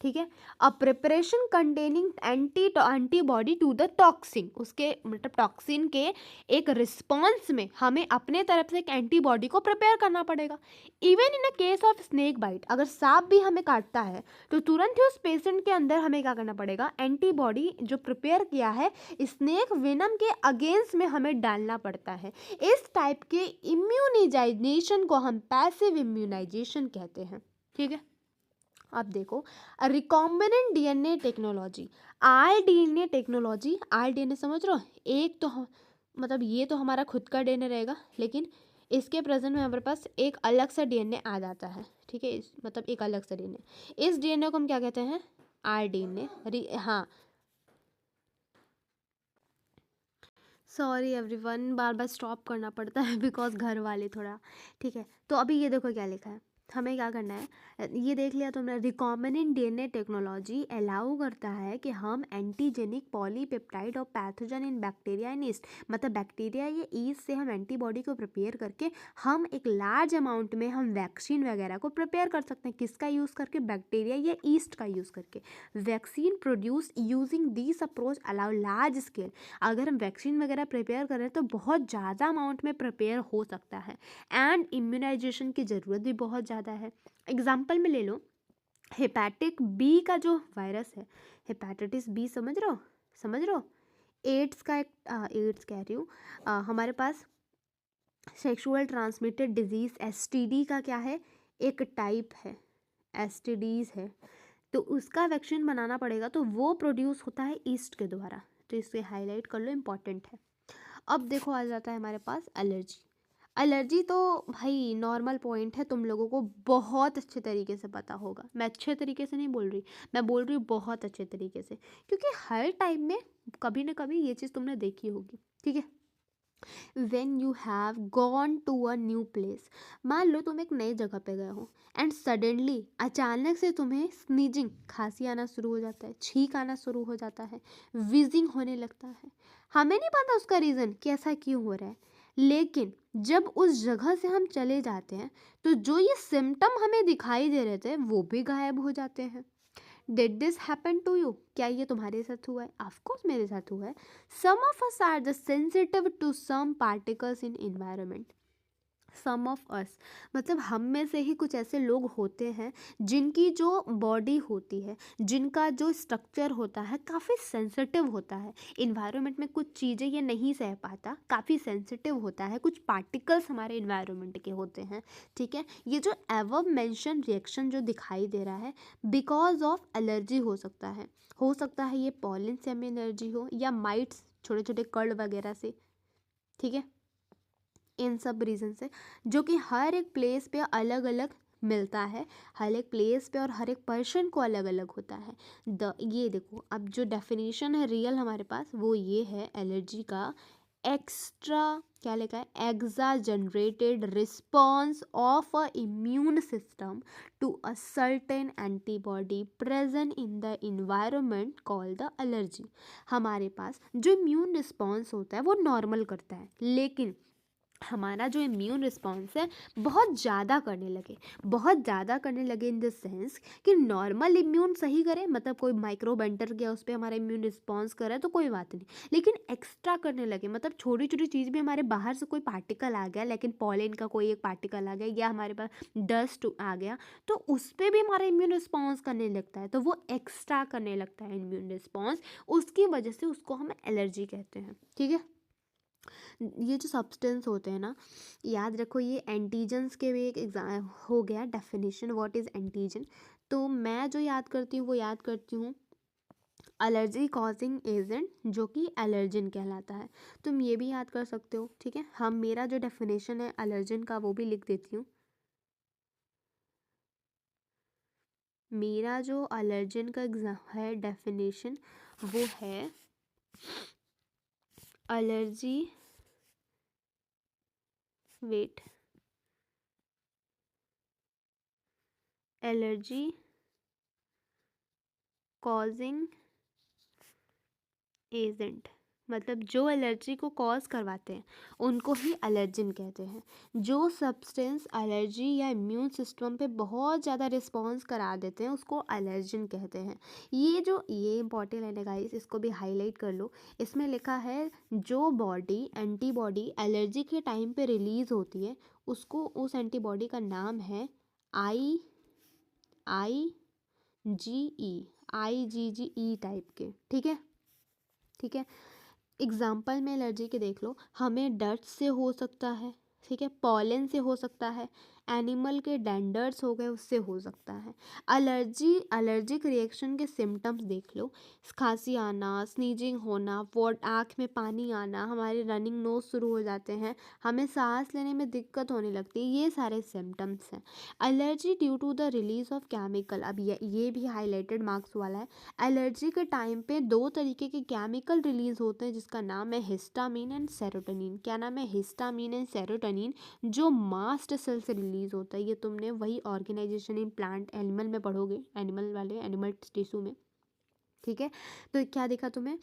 ठीक है, a preparation containing antibody to the toxin, उसके मतलब टॉक्सिन के एक रिस्पॉन्स में हमें अपने तरफ से एक एंटीबॉडी को प्रिपेयर करना पड़ेगा। Even in a case of snake bite, अगर सांप भी हमें काटता है तो तुरंत ही उस पेशेंट के अंदर हमें क्या करना पड़ेगा, एंटीबॉडी जो प्रिपेयर किया है स्नेक वेनम के अगेंस्ट में हमें डालना पड़ता है। इस टाइप के इम्यूनाइजेशन को हम पैसिव इम्यूनाइजेशन कहते हैं। ठीक है, अब देखो, recombinant DNA technology, rDNA technology, rDNA समझ रहे हो, एक तो मतलब ये तो हमारा खुद का डीएनए रहेगा, लेकिन इसके प्रेजेंट में हमारे पास एक अलग सा डीएनए आ जाता है। ठीक है, मतलब एक अलग सा डीएनए, इस डीएनए को हम क्या कहते हैं, आरडीएनए। हाँ, सॉरी एवरीवन, बार बार स्टॉप करना पड़ता है बिकॉज घर वाले थोड़ा। ठीक है, तो अभी ये देखो क्या लिखा है, हमें क्या करना है, ये देख लिया तुमने, रिकॉम्बिनेंट डीएनए टेक्नोलॉजी अलाउ करता है कि हम एंटीजेनिक पॉलीपेप्टाइड और pathogen in bacteria and east, मतलब बैक्टीरिया या ईस्ट से हम एंटीबॉडी को प्रिपेयर करके हम एक लार्ज अमाउंट में हम वैक्सीन वगैरह को प्रिपेयर कर सकते हैं। किसका यूज़ करके, बैक्टीरिया या ईस्ट का यूज़ करके। Vaccine produce using this approach allow large scale, अगर हम वैक्सीन वगैरह प्रिपेयर करें तो बहुत ज़्यादा अमाउंट में प्रिपेयर हो सकता है, एंड इम्यूनाइजेशन की ज़रूरत भी बहुत ज़्यादा है। एग्जाम्पल में ले लो, हेपेटिक बी का जो वायरस है, हेपेटाइटिस बी, समझ रहे हो, समझ रहे हो, एड्स का एक एड्स कह रही हूँ, हमारे पास सेक्सुअल ट्रांसमिटेड डिजीज़ एसटीडी का क्या है, एक टाइप है, एसटीडीज है, तो उसका वैक्सीन बनाना पड़ेगा, तो वो प्रोड्यूस होता है ईस्ट के द्वारा, तो इसे हाईलाइट कर लो, इम्पॉर्टेंट है। अब देखो आ जाता है हमारे पास एलर्जी। एलर्जी तो भाई नॉर्मल पॉइंट है, तुम लोगों को बहुत अच्छे तरीके से पता होगा, मैं अच्छे तरीके से नहीं बोल रही, मैं बोल रही हूँ बहुत अच्छे तरीके से, क्योंकि हर टाइम में कभी ना कभी ये चीज़ तुमने देखी होगी। ठीक है, when you have gone to a new place, मान लो तुम एक नई जगह पे गए हो, एंड सडनली अचानक से तुम्हें स्नीजिंग, खांसी आना शुरू हो जाता है, छींक आना शुरू हो जाता है, विजिंग होने लगता है, हमें नहीं पता उसका रीज़न कि ऐसा क्यों हो रहा है, लेकिन जब उस जगह से हम चले जाते हैं तो जो ये सिम्टम हमें दिखाई दे रहे थे वो भी गायब हो जाते हैं। Did this happen to you, क्या ये तुम्हारे साथ हुआ है? ऑफकोर्स मेरे साथ हुआ है। Some of us are the sensitive to some particles in environment, some of us मतलब हम में से ही कुछ ऐसे लोग होते हैं जिनकी जो बॉडी होती है, जिनका जो स्ट्रक्चर होता है काफ़ी सेंसिटिव होता है, इन्वायरमेंट में कुछ चीज़ें ये नहीं सह पाता, काफ़ी सेंसिटिव होता है, कुछ पार्टिकल्स हमारे इन्वायरमेंट के होते हैं। ठीक है, ये जो एवब मेंशन रिएक्शन जो दिखाई दे रहा है बिकॉज ऑफ एलर्जी हो सकता है ये पॉलन से हमें एलर्जी हो, या माइट्स, छोटे छोटे कण वगैरह से। ठीक है, इन सब रीज़न से, जो कि हर एक प्लेस पे अलग अलग मिलता है, हर एक प्लेस पे और हर एक पर्सन को अलग अलग होता है। ये देखो, अब जो डेफिनेशन है रियल हमारे पास वो ये है एलर्जी का, एक्स्ट्रा क्या लिखा है, exaggerated response of a immune system to a certain antibody present in the environment called the allergy. हमारे पास जो इम्यून रिस्पॉन्स होता है वो नॉर्मल करता है, लेकिन हमारा जो इम्यून रिस्पॉन्स है बहुत ज़्यादा करने लगे, बहुत ज़्यादा करने लगे इन द सेंस कि नॉर्मल इम्यून सही करे, मतलब कोई माइक्रोब एंटर किया उस पर हमारा इम्यून रिस्पॉन्स करे तो कोई बात नहीं, लेकिन एक्स्ट्रा करने लगे, मतलब छोटी छोटी चीज़ भी हमारे बाहर से कोई पार्टिकल आ गया, लेकिन पॉलन का कोई एक पार्टिकल आ गया या हमारे पास डस्ट आ गया तो उस पर भी हमारा इम्यून रिस्पॉन्स करने लगता है, तो वो एक्स्ट्रा करने लगता है इम्यून रिस्पॉन्स, उसकी वजह से उसको हम एलर्जी कहते हैं। ठीक है, ये जो सब्सटेंस होते हैं ना, याद रखो ये एंटीजन्स के भी एक एग्जाम हो गया डेफिनेशन, व्हाट इज़ एंटीजन। तो मैं जो याद करती हूँ वो याद करती हूँ एलर्जी कॉजिंग एजेंट, जो कि एलर्जिन कहलाता है। तुम ये भी याद कर सकते हो। ठीक है, हम मेरा जो डेफिनेशन है एलर्जिन का वो भी लिख देती हूँ। मेरा जो एलर्जिन का एग्जाम है डेफिनेशन वो है allergy, wait, allergy causing agent, मतलब जो एलर्जी को कॉज करवाते हैं उनको ही एलर्जिन कहते हैं। जो सब्सटेंस एलर्जी या इम्यून सिस्टम पे बहुत ज़्यादा रिस्पॉन्स करा देते हैं उसको एलर्जिन कहते हैं। ये इंपॉर्टेंट है गाइस, इसको भी हाईलाइट कर लो। इसमें लिखा है जो बॉडी एंटीबॉडी एलर्जी के टाइम पे रिलीज होती है उसको, उस एंटीबॉडी का नाम है आई जी ई, IgG टाइप के। ठीक है, ठीक है, एग्जाम्पल में एलर्जी के देख लो, हमें डस्ट से हो सकता है, ठीक है, पॉलन से हो सकता है, एनिमल के डेंडर्स हो गए उससे हो सकता है। एलर्जिक रिएक्शन के सिम्टम्स देख लो, खांसी आना, स्नीजिंग होना, वॉट आँख में पानी आना, हमारे रनिंग नोज शुरू हो जाते हैं, हमें सांस लेने में दिक्कत होने लगती है, ये सारे सिम्टम्स हैं। Allergy due to the release of chemical, अब ये भी हाईलाइटेड मार्क्स वाला है। एलर्जी के टाइम पे 2 तरीके के केमिकल रिलीज होते हैं जिसका नाम है हिस्टामिन एंड सेरोटोनिन। क्या नाम है? हिस्टामिन एंड सेरोटोनिन, जो मास्ट सेल से रिलीज होता है। ये तुमने वही ऑर्गेनाइजेशन इन प्लांट एनिमल में पढ़ोगे, एनिमल वाले एनिमल टिश्यू में। ठीक है, तो क्या दिखा तुम्हें?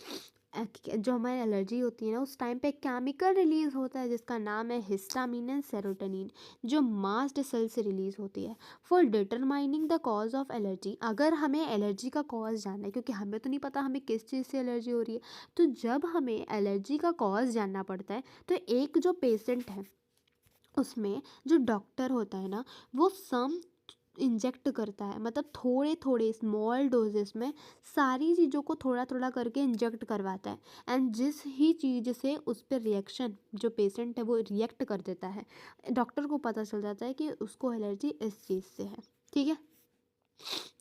जो हमारी एलर्जी होती है ना उस टाइम पे केमिकल रिलीज होता है जिसका नाम है हिस्टामिन एंड सेरोटोनिन, जो मास्ट सेल से रिलीज होती है। For determining the cause of allergy, अगर हमें एलर्जी का कॉज जानना है, क्योंकि हमें तो नहीं पता हमें किस चीज़ से एलर्जी हो रही है, तो जब हमें एलर्जी का कॉज जानना पड़ता है तो एक जो पेशेंट है उसमें जो डॉक्टर होता है ना वो सम इंजेक्ट करता है, मतलब थोड़े थोड़े स्मॉल डोजेस में सारी चीज़ों को थोड़ा थोड़ा करके इंजेक्ट करवाता है। एंड जिस ही चीज़ से उस पर रिएक्शन जो पेशेंट है वो रिएक्ट कर देता है, डॉक्टर को पता चल जाता है कि उसको एलर्जी इस चीज़ से है। ठीक है,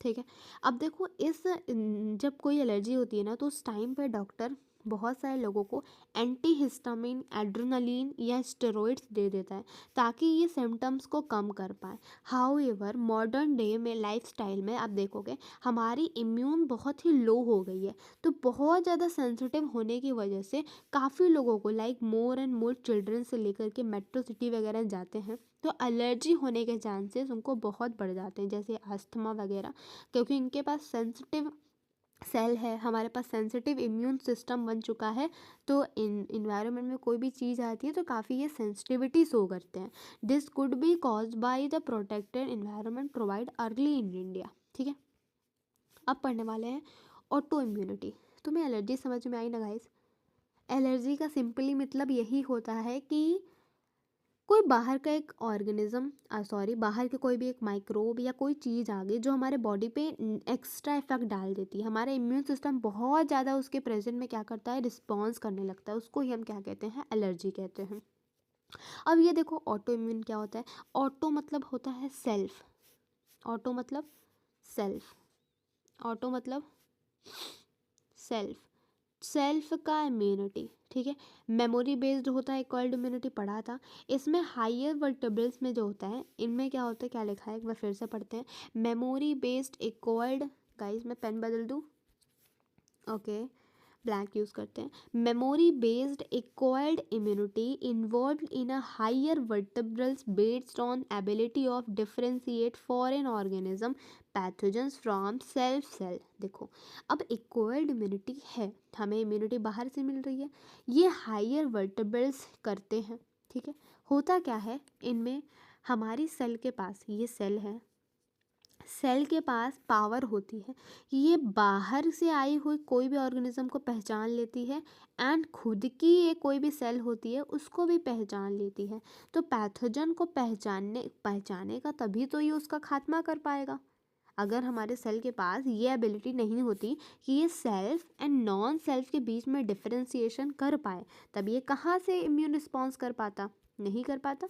ठीक है, अब देखो जब कोई एलर्जी होती है ना तो उस टाइम पर डॉक्टर बहुत सारे लोगों को एंटी हिस्टामिन, एड्रेनलिन या स्टेरॉइड्स दे देता है ताकि ये सिम्टम्स को कम कर पाए। हाउएवर मॉडर्न डे में लाइफस्टाइल में आप देखोगे हमारी इम्यून बहुत ही लो हो गई है, तो बहुत ज़्यादा सेंसिटिव होने की वजह से काफ़ी लोगों को, like more and more children से लेकर के मेट्रो सिटी वगैरह जाते हैं तो एलर्जी होने के चांसेस उनको बहुत बढ़ जाते हैं, जैसे अस्थमा वगैरह, क्योंकि इनके पास सेंसिटिव सेल है, हमारे पास सेंसिटिव इम्यून सिस्टम बन चुका है। तो इन इन्वायरमेंट में कोई भी चीज़ आती है तो काफ़ी ये सेंसिटिविटी शो करते हैं। This could be cause by the protected environment provide early in India. ठीक है, अब पढ़ने वाले हैं ऑटो इम्यूनिटी। तुम्हें एलर्जी समझ में आई ना गाइस? एलर्जी का सिंपली मतलब यही होता है कि कोई बाहर का एक ऑर्गेनिज्म, सॉरी, बाहर के कोई भी एक माइक्रोब या कोई चीज़ आ गई जो हमारे बॉडी पे एक्स्ट्रा इफेक्ट डाल देती है, हमारा इम्यून सिस्टम बहुत ज़्यादा उसके प्रेजेंट में क्या करता है, रिस्पॉन्स करने लगता है, उसको ही हम क्या कहते हैं, एलर्जी कहते हैं। अब ये देखो ऑटो इम्यून क्या होता है। ऑटो मतलब होता है सेल्फ, ऑटो मतलब सेल्फ, ऑटो मतलब सेल्फ, सेल्फ का इम्यूनिटी। ठीक है, मेमोरी बेस्ड होता है, कॉल्ड इम्यूनिटी पढ़ा था। इसमें हायर वर्टेब्रल्स में जो होता है, इनमें क्या होता है, क्या लिखा है एक बार फिर से पढ़ते हैं। मेमोरी बेस्ड इक्वल्ड, गाइस मैं पेन बदल दूँ, ओके, ब्लैंक यूज़ करते हैं। Memory based acquired immunity involve in a higher vertebrals based on ability of differentiate foreign organism pathogens from self cell. देखो, अब एक्वायर्ड इम्यूनिटी है, हमें इम्यूनिटी बाहर से मिल रही है, ये हायर वर्टेब्रल्स करते हैं। ठीक है, होता क्या है इनमें, हमारी सेल के पास, ये सेल है, सेल के पास पावर होती है, ये बाहर से आई हुई कोई भी ऑर्गेनिज्म को पहचान लेती है एंड खुद की ये कोई भी सेल होती है उसको भी पहचान लेती है। तो पैथोजन को पहचानेगा तभी तो ये उसका खात्मा कर पाएगा। अगर हमारे सेल के पास ये एबिलिटी नहीं होती कि ये सेल्फ एंड नॉन सेल्फ के बीच में डिफरेंशिएशन कर पाए, तब ये कहाँ से इम्यून रिस्पॉन्स कर पाता, नहीं कर पाता।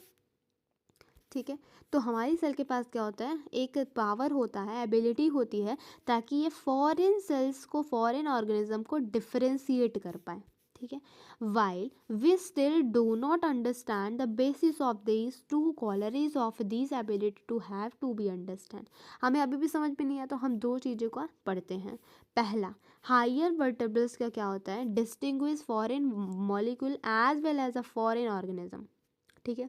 ठीक है, तो हमारी सेल के पास क्या होता है, एक पावर होता है, एबिलिटी होती है, ताकि ये फॉरेन सेल्स को, फॉरेन ऑर्गेनिज्म को डिफरेंशिएट कर पाए। ठीक है, while we still do not understand the basis of this two qualities of this ability to have to be understand. हमें अभी भी समझ में नहीं आया, तो हम दो चीज़ों को पढ़ते हैं। पहला, हायर वर्टेब्रल्स का क्या होता है, distinguish foreign molecule as well as a foreign organism. ठीक है,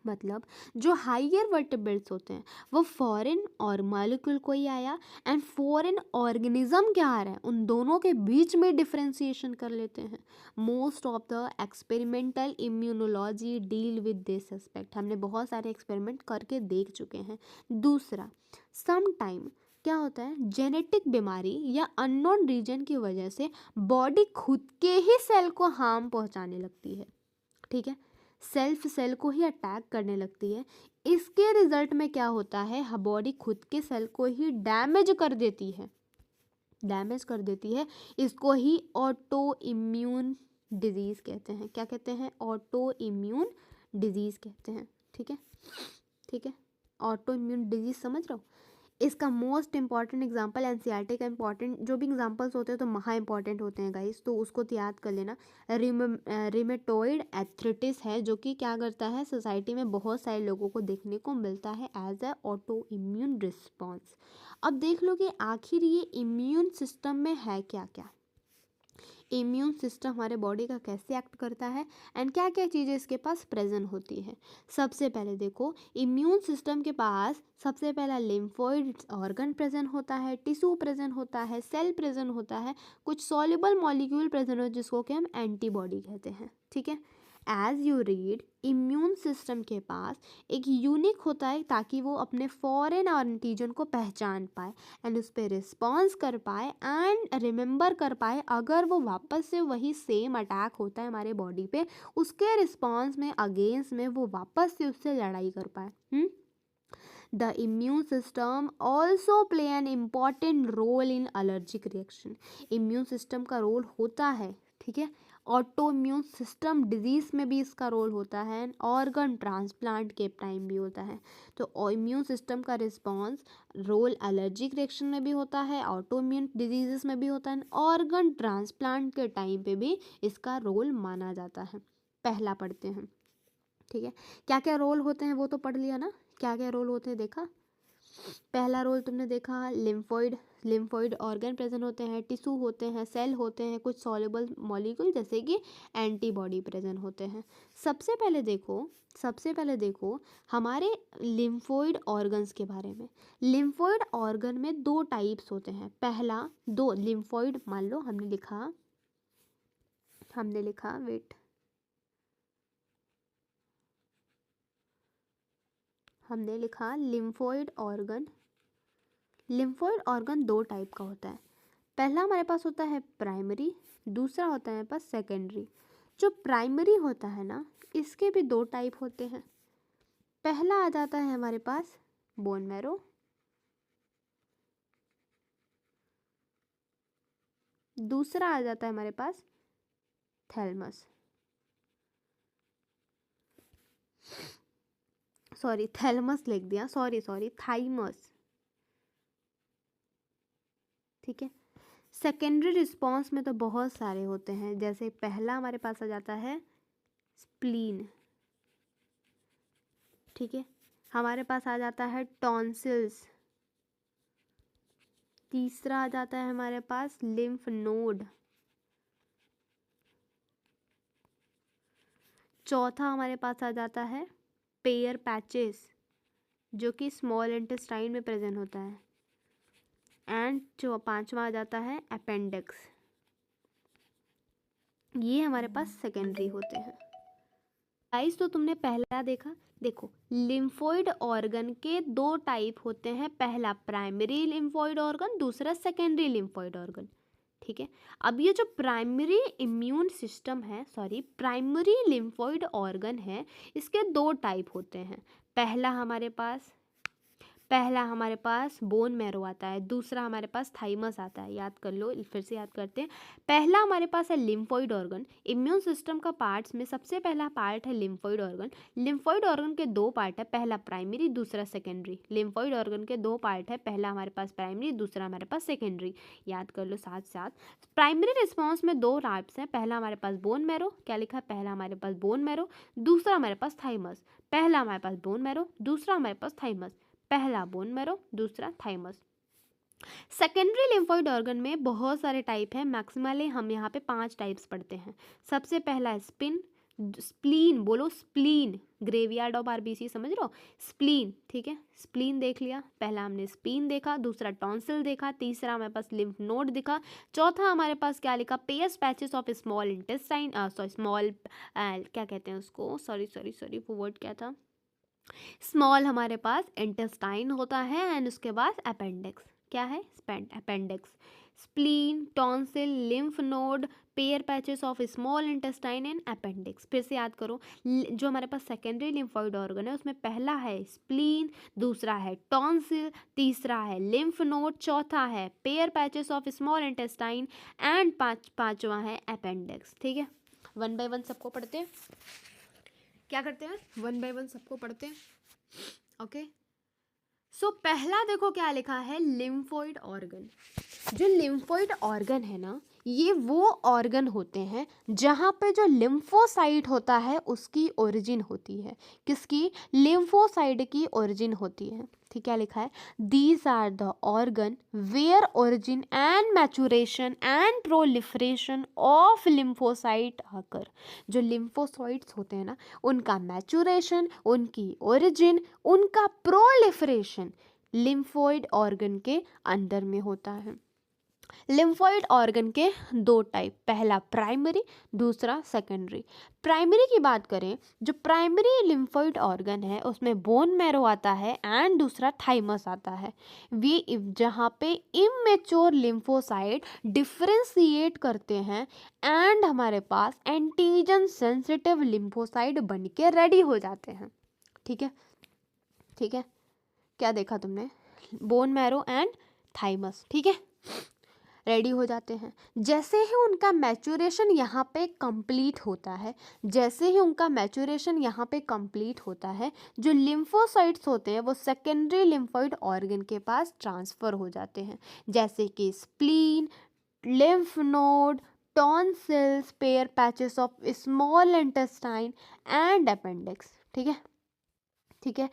मतलब जो हायर वर्टेब्रेट्स होते हैं वो फॉरेन और मॉलिक्यूल को ही आया, एंड फॉरेन ऑर्गेनिज्म क्या आ रहा है, उन दोनों के बीच में डिफरेंशिएशन कर लेते हैं। Most of the experimental immunology deal with this aspect. हमने बहुत सारे एक्सपेरिमेंट करके देख चुके हैं। दूसरा, सम टाइम क्या होता है, जेनेटिक बीमारी या अननोन रीजन की वजह से बॉडी खुद के ही सेल को हार्म पहुंचाने लगती है। ठीक है, सेल्फ सेल को ही अटैक करने लगती है। इसके रिजल्ट में क्या होता है, बॉडी खुद के सेल को ही डैमेज कर देती है, डैमेज कर देती है। इसको ही ऑटो इम्यून डिजीज़ कहते हैं। क्या कहते हैं, ऑटो इम्यून डिजीज़ कहते हैं। ठीक है, ठीक है, ऑटो इम्यून डिजीज़ समझ रहे हो। इसका मोस्ट इंपॉर्टेंट एग्जाम्पल एनसीईआरटी का इंपॉर्टेंट जो भी एग्जाम्पल्स होते हैं तो महा इंपॉर्टेंट होते हैं गाइस, तो उसको तो याद कर लेना। रिमेटोइड एर्थराइटिस है, जो कि क्या करता है, सोसाइटी में बहुत सारे लोगों को देखने को मिलता है as a auto immune response. अब देख लो कि आखिर ये इम्यून सिस्टम में है क्या क्या, इम्यून सिस्टम हमारे बॉडी का कैसे एक्ट करता है एंड क्या क्या चीज़ें इसके पास प्रेजेंट होती है। सबसे पहले देखो, इम्यून सिस्टम के पास सबसे पहला लिम्फोइड ऑर्गन प्रेजेंट होता है, टिश्यू प्रेजेंट होता है, सेल प्रेजेंट होता है, कुछ सॉल्युबल मॉलिक्यूल प्रेजेंट होता है जिसको कि हम एंटीबॉडी कहते हैं। ठीक है, as you read, immune system के पास एक यूनिक होता है ताकि वो अपने फॉरेन एंटीजन को पहचान पाए एंड उस पर रिस्पॉन्स कर पाए एंड रिमेंबर कर पाए। अगर वो वापस से वही सेम अटैक होता है हमारे बॉडी पे, उसके रिस्पॉन्स में अगेंस्ट में वो वापस से उससे लड़ाई कर पाए। The immune system also play an important role in allergic reaction. Immune system का रोल होता है, ठीक है, ऑटो इम्यून सिस्टम डिजीज़ में भी इसका रोल होता है, ऑर्गन ट्रांसप्लांट के टाइम भी होता है। तो इम्यून सिस्टम का रिस्पॉन्स रोल एलर्जिक रिएक्शन में भी होता है, ऑटो इम्यून डिजीज़ में भी होता है, ऑर्गन ट्रांसप्लांट के टाइम पे भी इसका रोल माना जाता है। पहला पढ़ते हैं। ठीक है, क्या क्या रोल होते हैं वो तो पढ़ लिया ना, क्या क्या रोल होते हैं देखा। पहला रोल तुमने देखा, लिम्फोइड ऑर्गन प्रेजेंट होते हैं, टिश्यू होते हैं, सेल होते हैं, कुछ सॉल्युबल मॉलिक्यूल जैसे कि एंटीबॉडी प्रेजेंट होते हैं। सबसे पहले देखो हमारे लिम्फोइड ऑर्गन्स के बारे में। लिम्फोइड ऑर्गन में दो टाइप्स होते हैं। पहला, दो लिम्फोइड, मान लो हमने लिखा वेट, हमने लिखा लिम्फोइड ऑर्गन। लिम्फोइड ऑर्गन दो टाइप का होता है। पहला हमारे पास होता है प्राइमरी, दूसरा होता है हमारे पास सेकेंडरी। जो प्राइमरी होता है ना, इसके भी दो टाइप होते हैं। पहला आ जाता है हमारे पास बोन मैरो, दूसरा आ जाता है हमारे पास थैलमस, सॉरी थैलमस लिख दिया, सॉरी थाइमस। ठीक है, सेकेंडरी रिस्पॉन्स में तो बहुत सारे होते हैं, जैसे पहला हमारे पास आ जाता है स्प्लीन। ठीक है, हमारे पास आ जाता है टॉन्सिल्स। तीसरा आ जाता है हमारे पास लिम्फ नोड। चौथा हमारे पास आ जाता है पेयर पैचेस, जो कि स्मॉल इंटेस्टाइन में प्रेजेंट होता है। एंड जो पांचवा आ जाता है अपेंडिक्स। ये हमारे पास सेकेंडरी होते हैं। गाइस, तो तुमने पहला देखा, देखो लिम्फोइड ऑर्गन के दो टाइप होते हैं, पहला प्राइमरी लिम्फोइड ऑर्गन, दूसरा सेकेंडरी लिम्फोइड ऑर्गन। ठीक है, अब ये जो प्राइमरी इम्यून सिस्टम है, सॉरी प्राइमरी लिम्फोइड ऑर्गन है, इसके दो टाइप होते हैं। पहला हमारे पास बोन मैरो आता है, दूसरा हमारे पास थाइमस आता है। याद कर लो, फिर से याद करते हैं। पहला हमारे पास है लिम्फोइड ऑर्गन। इम्यून सिस्टम का पार्ट्स में सबसे पहला पार्ट है लिम्फोइड ऑर्गन। लिम्फोइड ऑर्गन के दो पार्ट है, पहला प्राइमरी, दूसरा सेकेंडरी। लिम्फोइड ऑर्गन के दो पार्ट है, पहला हमारे पास प्राइमरी, दूसरा हमारे पास सेकेंडरी। याद कर लो साथ साथ। प्राइमरी रिस्पॉन्स में दो टाइप्स हैं, पहला हमारे पास बोन मैरो, क्या लिखा है, पहला हमारे पास बोन मैरो, दूसरा हमारे पास थाइमस। पहला हमारे पास बोन मैरो, दूसरा हमारे पास थाइमस। पहला बोन मैरो, दूसरा थाइमस। सेकेंडरी लिम्फोइड ऑर्गन में बहुत सारे टाइप हैं, मैक्सिमली हम यहाँ पे 5 टाइप्स पढ़ते हैं। सबसे पहला है स्प्लीन, बोलो स्प्लीन, ग्रेवयार्ड ऑफ आरबीसी, समझ रहे हो, स्प्लीन। ठीक है, स्प्लीन देख लिया, पहला हमने स्प्लीन देखा, दूसरा टॉन्सिल देखा, तीसरा हमारे पास लिम्फ नोड दिखा, चौथा हमारे पास क्या लिखा, pairs patches of small intestine, sorry small, क्या कहते हैं उसको, सॉरी वो वर्ड क्या था, स्मॉल हमारे पास इंटेस्टाइन होता है, एंड उसके बाद अपेंडिक्स, क्या है, appendix. Spleen, tonsil, lymph node, pair patches of small intestine and appendix. फिर से याद करो, जो हमारे पास सेकेंडरी लिम्फोइड ऑर्गन है उसमें पहला है स्प्लीन, दूसरा है टॉन्सिल, तीसरा है लिम्फ नोड, चौथा है pair patches of small intestine and पांचवा है अपेंडिक्स। ठीक है, वन बाय वन सबको पढ़ते हैं, क्या करते हैं, वन बाय वन सबको पढ़ते हैं। ओके, सो पहला देखो क्या लिखा है, लिम्फोइड ऑर्गन। जो लिम्फोइड ऑर्गन है ना, ये वो ऑर्गन होते हैं जहाँ पे जो लिम्फोसाइट होता है उसकी ओरिजिन होती है। किसकी, लिम्फोसाइट की ओरिजिन होती है। ठीक, क्या लिखा है, these are the organ where origin and maturation and proliferation of lymphocyte आकर। जो लिम्फोसाइट्स होते हैं ना, उनका मैचुरेशन, उनकी ओरिजिन, उनका प्रोलिफरेशन लिम्फोइड ऑर्गन के अंदर में होता है। लिम्फोइड ऑर्गन के दो टाइप, पहला प्राइमरी, दूसरा सेकेंडरी। प्राइमरी की बात करें, जो प्राइमरी लिम्फोइड ऑर्गन है उसमें बोन मैरो आता है एंड दूसरा थाइमस आता है। वे जहाँ पे इमेच्योर लिम्फोसाइट डिफ्रेंशिएट करते हैं एंड हमारे पास एंटीजन सेंसिटिव लिम्फोसाइट बन के रेडी हो जाते हैं। ठीक है, ठीक है, क्या देखा तुमने, बोन मैरो एंड थाइमस, ठीक है, रेडी हो जाते हैं। जैसे ही उनका मैचुरेशन यहाँ पे कंप्लीट होता है, जो लिम्फोसाइट्स होते हैं वो सेकेंडरी लिम्फोइड ऑर्गन के पास ट्रांसफ़र हो जाते हैं, जैसे कि spleen, lymph node, tonsils, pair patches of small intestine and appendix. ठीक है, ठीक है।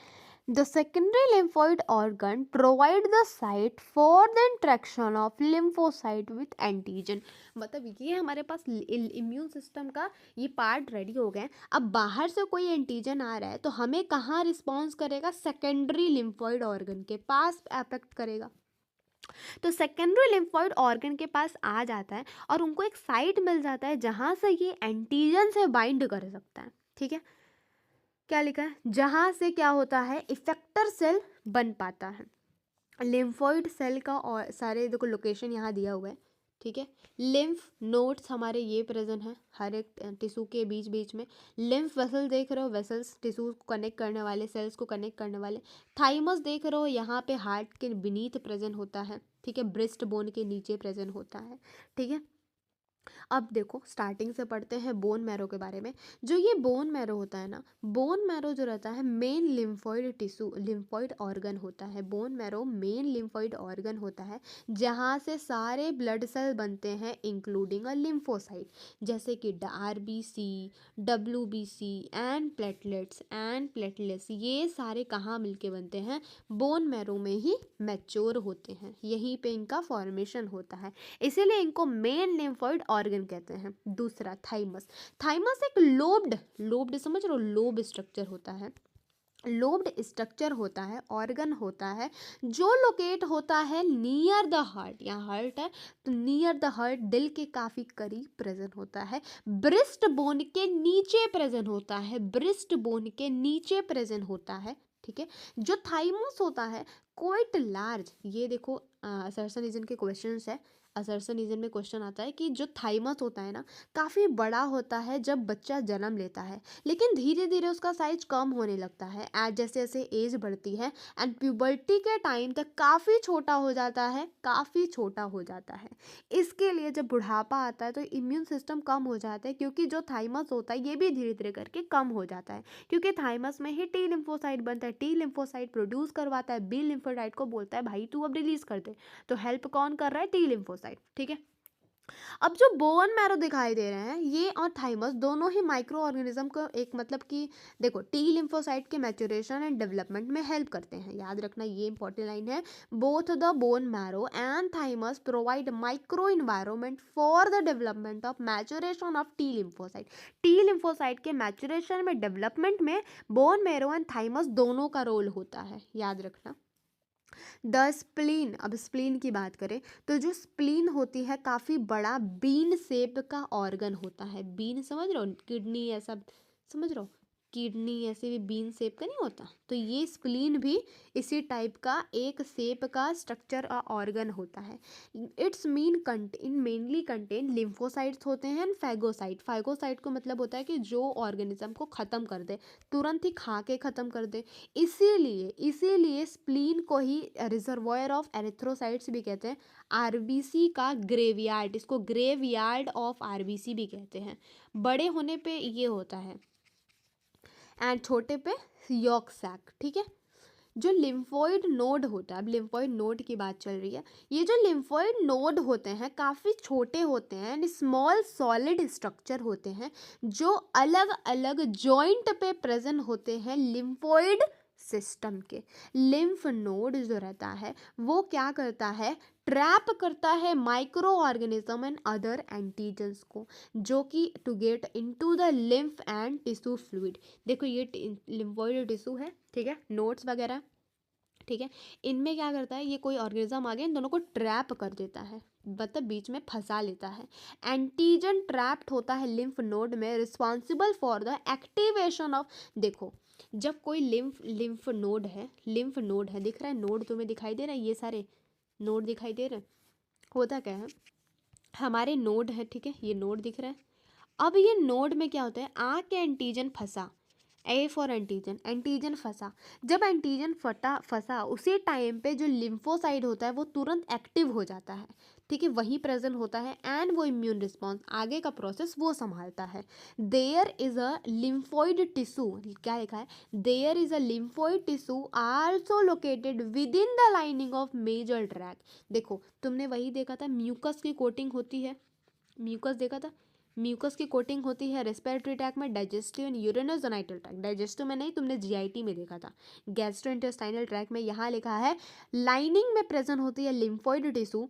The secondary lymphoid organ provide the site for the interaction of lymphocyte with antigen। मतलब ये हमारे पास इम्यून सिस्टम का ये पार्ट रेडी हो गए। अब बाहर से कोई एंटीजन आ रहा है तो हमें कहाँ रिस्पॉन्स करेगा, सेकेंडरी लिम्फोइड ऑर्गन के पास अफेक्ट करेगा। तो सेकेंडरी लिम्फोइड ऑर्गन के पास आ जाता है और उनको एक साइट मिल जाता है जहाँ से ये एंटीजन से बाइंड कर सकता है। ठीक है, क्या लिखा है, जहाँ से क्या होता है, इफेक्टर सेल बन पाता है। लिम्फोइड सेल का और सारे देखो लोकेशन यहाँ दिया हुआ है। ठीक है, लिम्फ नोड्स हमारे ये प्रेजेंट है हर एक टिश्यू के बीच बीच में। लिम्फ वेसल देख रहे हो, वेसल्स टिश्यू को कनेक्ट करने वाले, सेल्स को कनेक्ट करने वाले। थाइमस देख रहे हो, यहाँ पे हार्ट के बीनीथ प्रेजेंट होता है। ठीक है, ब्रेस्ट बोन के नीचे प्रेजेंट होता है। ठीक है, अब देखो स्टार्टिंग से पढ़ते हैं बोन मैरो के बारे में। जो ये बोन मैरो होता है ना, बोन मैरो जो रहता है main lymphoid tissue, lymphoid organ होता है। Bone marrow main lymphoid organ होता है जहाँ से सारे ब्लड सेल बनते हैं इंक्लूडिंग अ लिम्फोसाइट, जैसे कि RBC, WBC एंड प्लेटलेट्स, ये सारे कहाँ मिलके बनते हैं, बोन मैरो में ही मैच्योर होते हैं, यहीं पे इनका फॉर्मेशन होता है, इसीलिए इनको मेन लिम्फोइड ऑर्गन कहते हैं। दूसरा थाइमस, थाइमस एक लोब्ड समझ लो, लोब स्ट्रक्चर होता है। लोब्ड स्ट्रक्चर होता है, ऑर्गन होता है जो लोकेट होता है नियर द हार्ट, यहाँ हार्ट है तो नियर द हार्ट, दिल के काफ़ी करीब प्रेजेंट होता है, ब्रेस्ट बोन के नीचे प्रेजेंट होता है, ब्रेस्ट बोन के नीचे प्रेजेंट होता है, ठीक है। जो थाइमस होता है क्वाइट लार्ज, ये देखो असर्शन रीजन के क्वेश्चंस है, असर्शन रीजन में क्वेश्चन आता है कि जो थाइमस होता है ना काफ़ी बड़ा होता है जब बच्चा जन्म लेता है, लेकिन धीरे धीरे उसका साइज कम होने लगता है एज जैसे जैसे एज बढ़ती है, एंड प्यूबर्टी के टाइम तक काफ़ी छोटा हो जाता है, काफ़ी छोटा हो जाता है। इसके लिए जब बुढ़ापा आता है तो इम्यून सिस्टम कम हो जाता है, क्योंकि जो थाइमस होता है ये भी धीरे धीरे करके कम हो जाता है, क्योंकि थाइमस में ही टी लिम्फोसाइट बनता है, टी लिम्फोसाइट प्रोड्यूस करवाता है, बी लिम्फोसाइट को बोलता है भाई तू अब रिलीज कर दे, तो हेल्प कौन कर रहा है, टी लिम्फोसाइट, ठीक है। अब जो बोन मैरो दिखाई दे रहे हैं ये और थाइमस दोनों ही माइक्रो ऑर्गेनिज्म को एक मतलब कि देखो टी लिम्फोसाइट के मैच्योरेशन एंड डेवलपमेंट में हेल्प करते हैं, याद रखना ये इंपॉर्टेंट लाइन है। Both the bone marrow and thymus provide micro environment for the development of maturation of T lymphocyte, T lymphocyte के मैच्योरेशन में डेवलपमेंट में बोन मैरो एंड थाइमस दोनों का रोल होता है, याद रखना। द स्प्लीन, अब स्प्लीन की बात करें तो जो स्प्लीन होती है काफ़ी बड़ा बीन शेप का ऑर्गन होता है, बीन समझ रहे हो, किडनी ऐसा समझ रहे हो, किडनी ऐसे भी बीन शेप का नहीं होता, तो ये स्प्लीन भी इसी टाइप का एक शेप का स्ट्रक्चर और ऑर्गन होता है। इट्स मेनली कंटेन लिम्फोसाइट्स होते हैं, फैगोसाइट, फैगोसाइट को मतलब होता है कि जो ऑर्गेनिज्म को ख़त्म कर दे, तुरंत ही खा के ख़त्म कर दे, इसीलिए स्प्लीन को ही रिजर्वॉयर ऑफ एरिथ्रोसाइट्स भी कहते हैं, आरबीसी का ग्रेवयार्ड, इसको ग्रेवयार्ड ऑफ आरबीसी भी कहते हैं। बड़े होने पे ये होता है एंड छोटे पे यॉर्क सैक, ठीक है। जो लिम्फोइड नोड होता है, अब लिम्फोइड नोड की बात चल रही है, ये जो लिम्फोइड नोड होते हैं काफ़ी छोटे होते हैं एंड स्मॉल सॉलिड स्ट्रक्चर होते हैं जो अलग अलग जॉइंट पे प्रेजेंट होते हैं लिम्फोइड सिस्टम के। लिम्फ नोड जो रहता है वो क्या करता है, ट्रैप करता है micro organism and other antigens को, जो कि to get into the lymph and tissue fluid. देखो ये लिम्फोइड टिश्यू है, ठीक है, नोड्स वगैरह, ठीक है, इनमें क्या करता है, ये कोई ऑर्गेनिज्म आ गया इन दोनों को ट्रैप कर देता है, मतलब बीच में फंसा लेता है। एंटीजन ट्रैप्ड होता है लिम्फ नोड में, responsible for the activation of, देखो जब कोई लिम्फ नोड है, दिख रहा है नोड तुम्हें दिखाई दे रहा है, ये सारे नोड दिखाई दे रहे हैं, होता क्या है, हमारे नोड है, ठीक है, ये नोड दिख रहा है। अब ये नोड में क्या होता है, आके एंटीजन फंसा, ए फॉर एंटीजन, एंटीजन फंसा, जब एंटीजन फंसा उसी टाइम पे जो लिम्फोसाइड होता है वो तुरंत एक्टिव हो जाता है, ठीक है, वहीं प्रेजेंट होता है एंड वो इम्यून रिस्पॉन्स आगे का प्रोसेस वो संभालता है। There is a lymphoid tissue, क्या लिखा है, there is a lymphoid tissue also located within the lining of major track. देखो तुमने वही देखा था, म्यूकस की कोटिंग होती है, म्यूकस देखा था, म्यूकस की कोटिंग होती है रेस्पिरेटरी ट्रैक में, digestive and urinogenital track, digestive में नहीं, तुमने जीआईटी में देखा था, गैस्ट्रोइंटेस्टाइनल ट्रैक में यहाँ लिखा है लाइनिंग में प्रेजेंट होती है लिम्फोइड टिश्यू,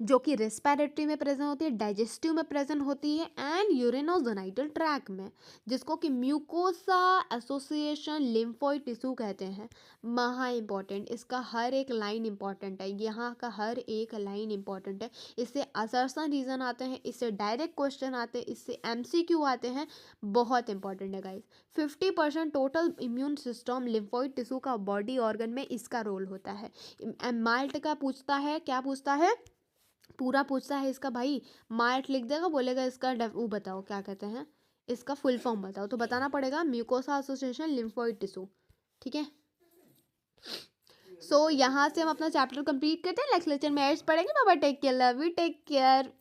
जो कि रेस्पिरेटरी में प्रेजेंट होती है, डाइजेस्टिव में प्रेजेंट होती है एंड यूरिनोजेनाइटल ट्रैक में, जिसको कि म्यूकोसा एसोसिएशन लिम्फोइड टिश्यू कहते हैं। महा इंपॉर्टेंट, इसका हर एक लाइन इंपॉर्टेंट है, यहाँ का हर एक लाइन इंपॉर्टेंट है, इससे असर्शन रीजन आते हैं, इससे डायरेक्ट क्वेश्चन आते हैं, इससे एमसीक्यू आते हैं, बहुत इंपॉर्टेंट है guys. 50% total immune system lymphoid tissue का बॉडी ऑर्गन में इसका रोल होता है। माल्ट का पूछता है, क्या पूछता है, पूरा पूछता है इसका, भाई मार्ट लिख देगा, बोलेगा इसका वो बताओ क्या कहते हैं, इसका फुल फॉर्म बताओ, तो बताना पड़ेगा म्यूकोसा एसोसिएशन लिम्फोइड टिश्यू, ठीक है। सो यहाँ से हम अपना चैप्टर कंप्लीट करते हैं, नेक्स्ट लेक्चर में एड्स पढ़ेंगे। बाबा take care, love you, take care.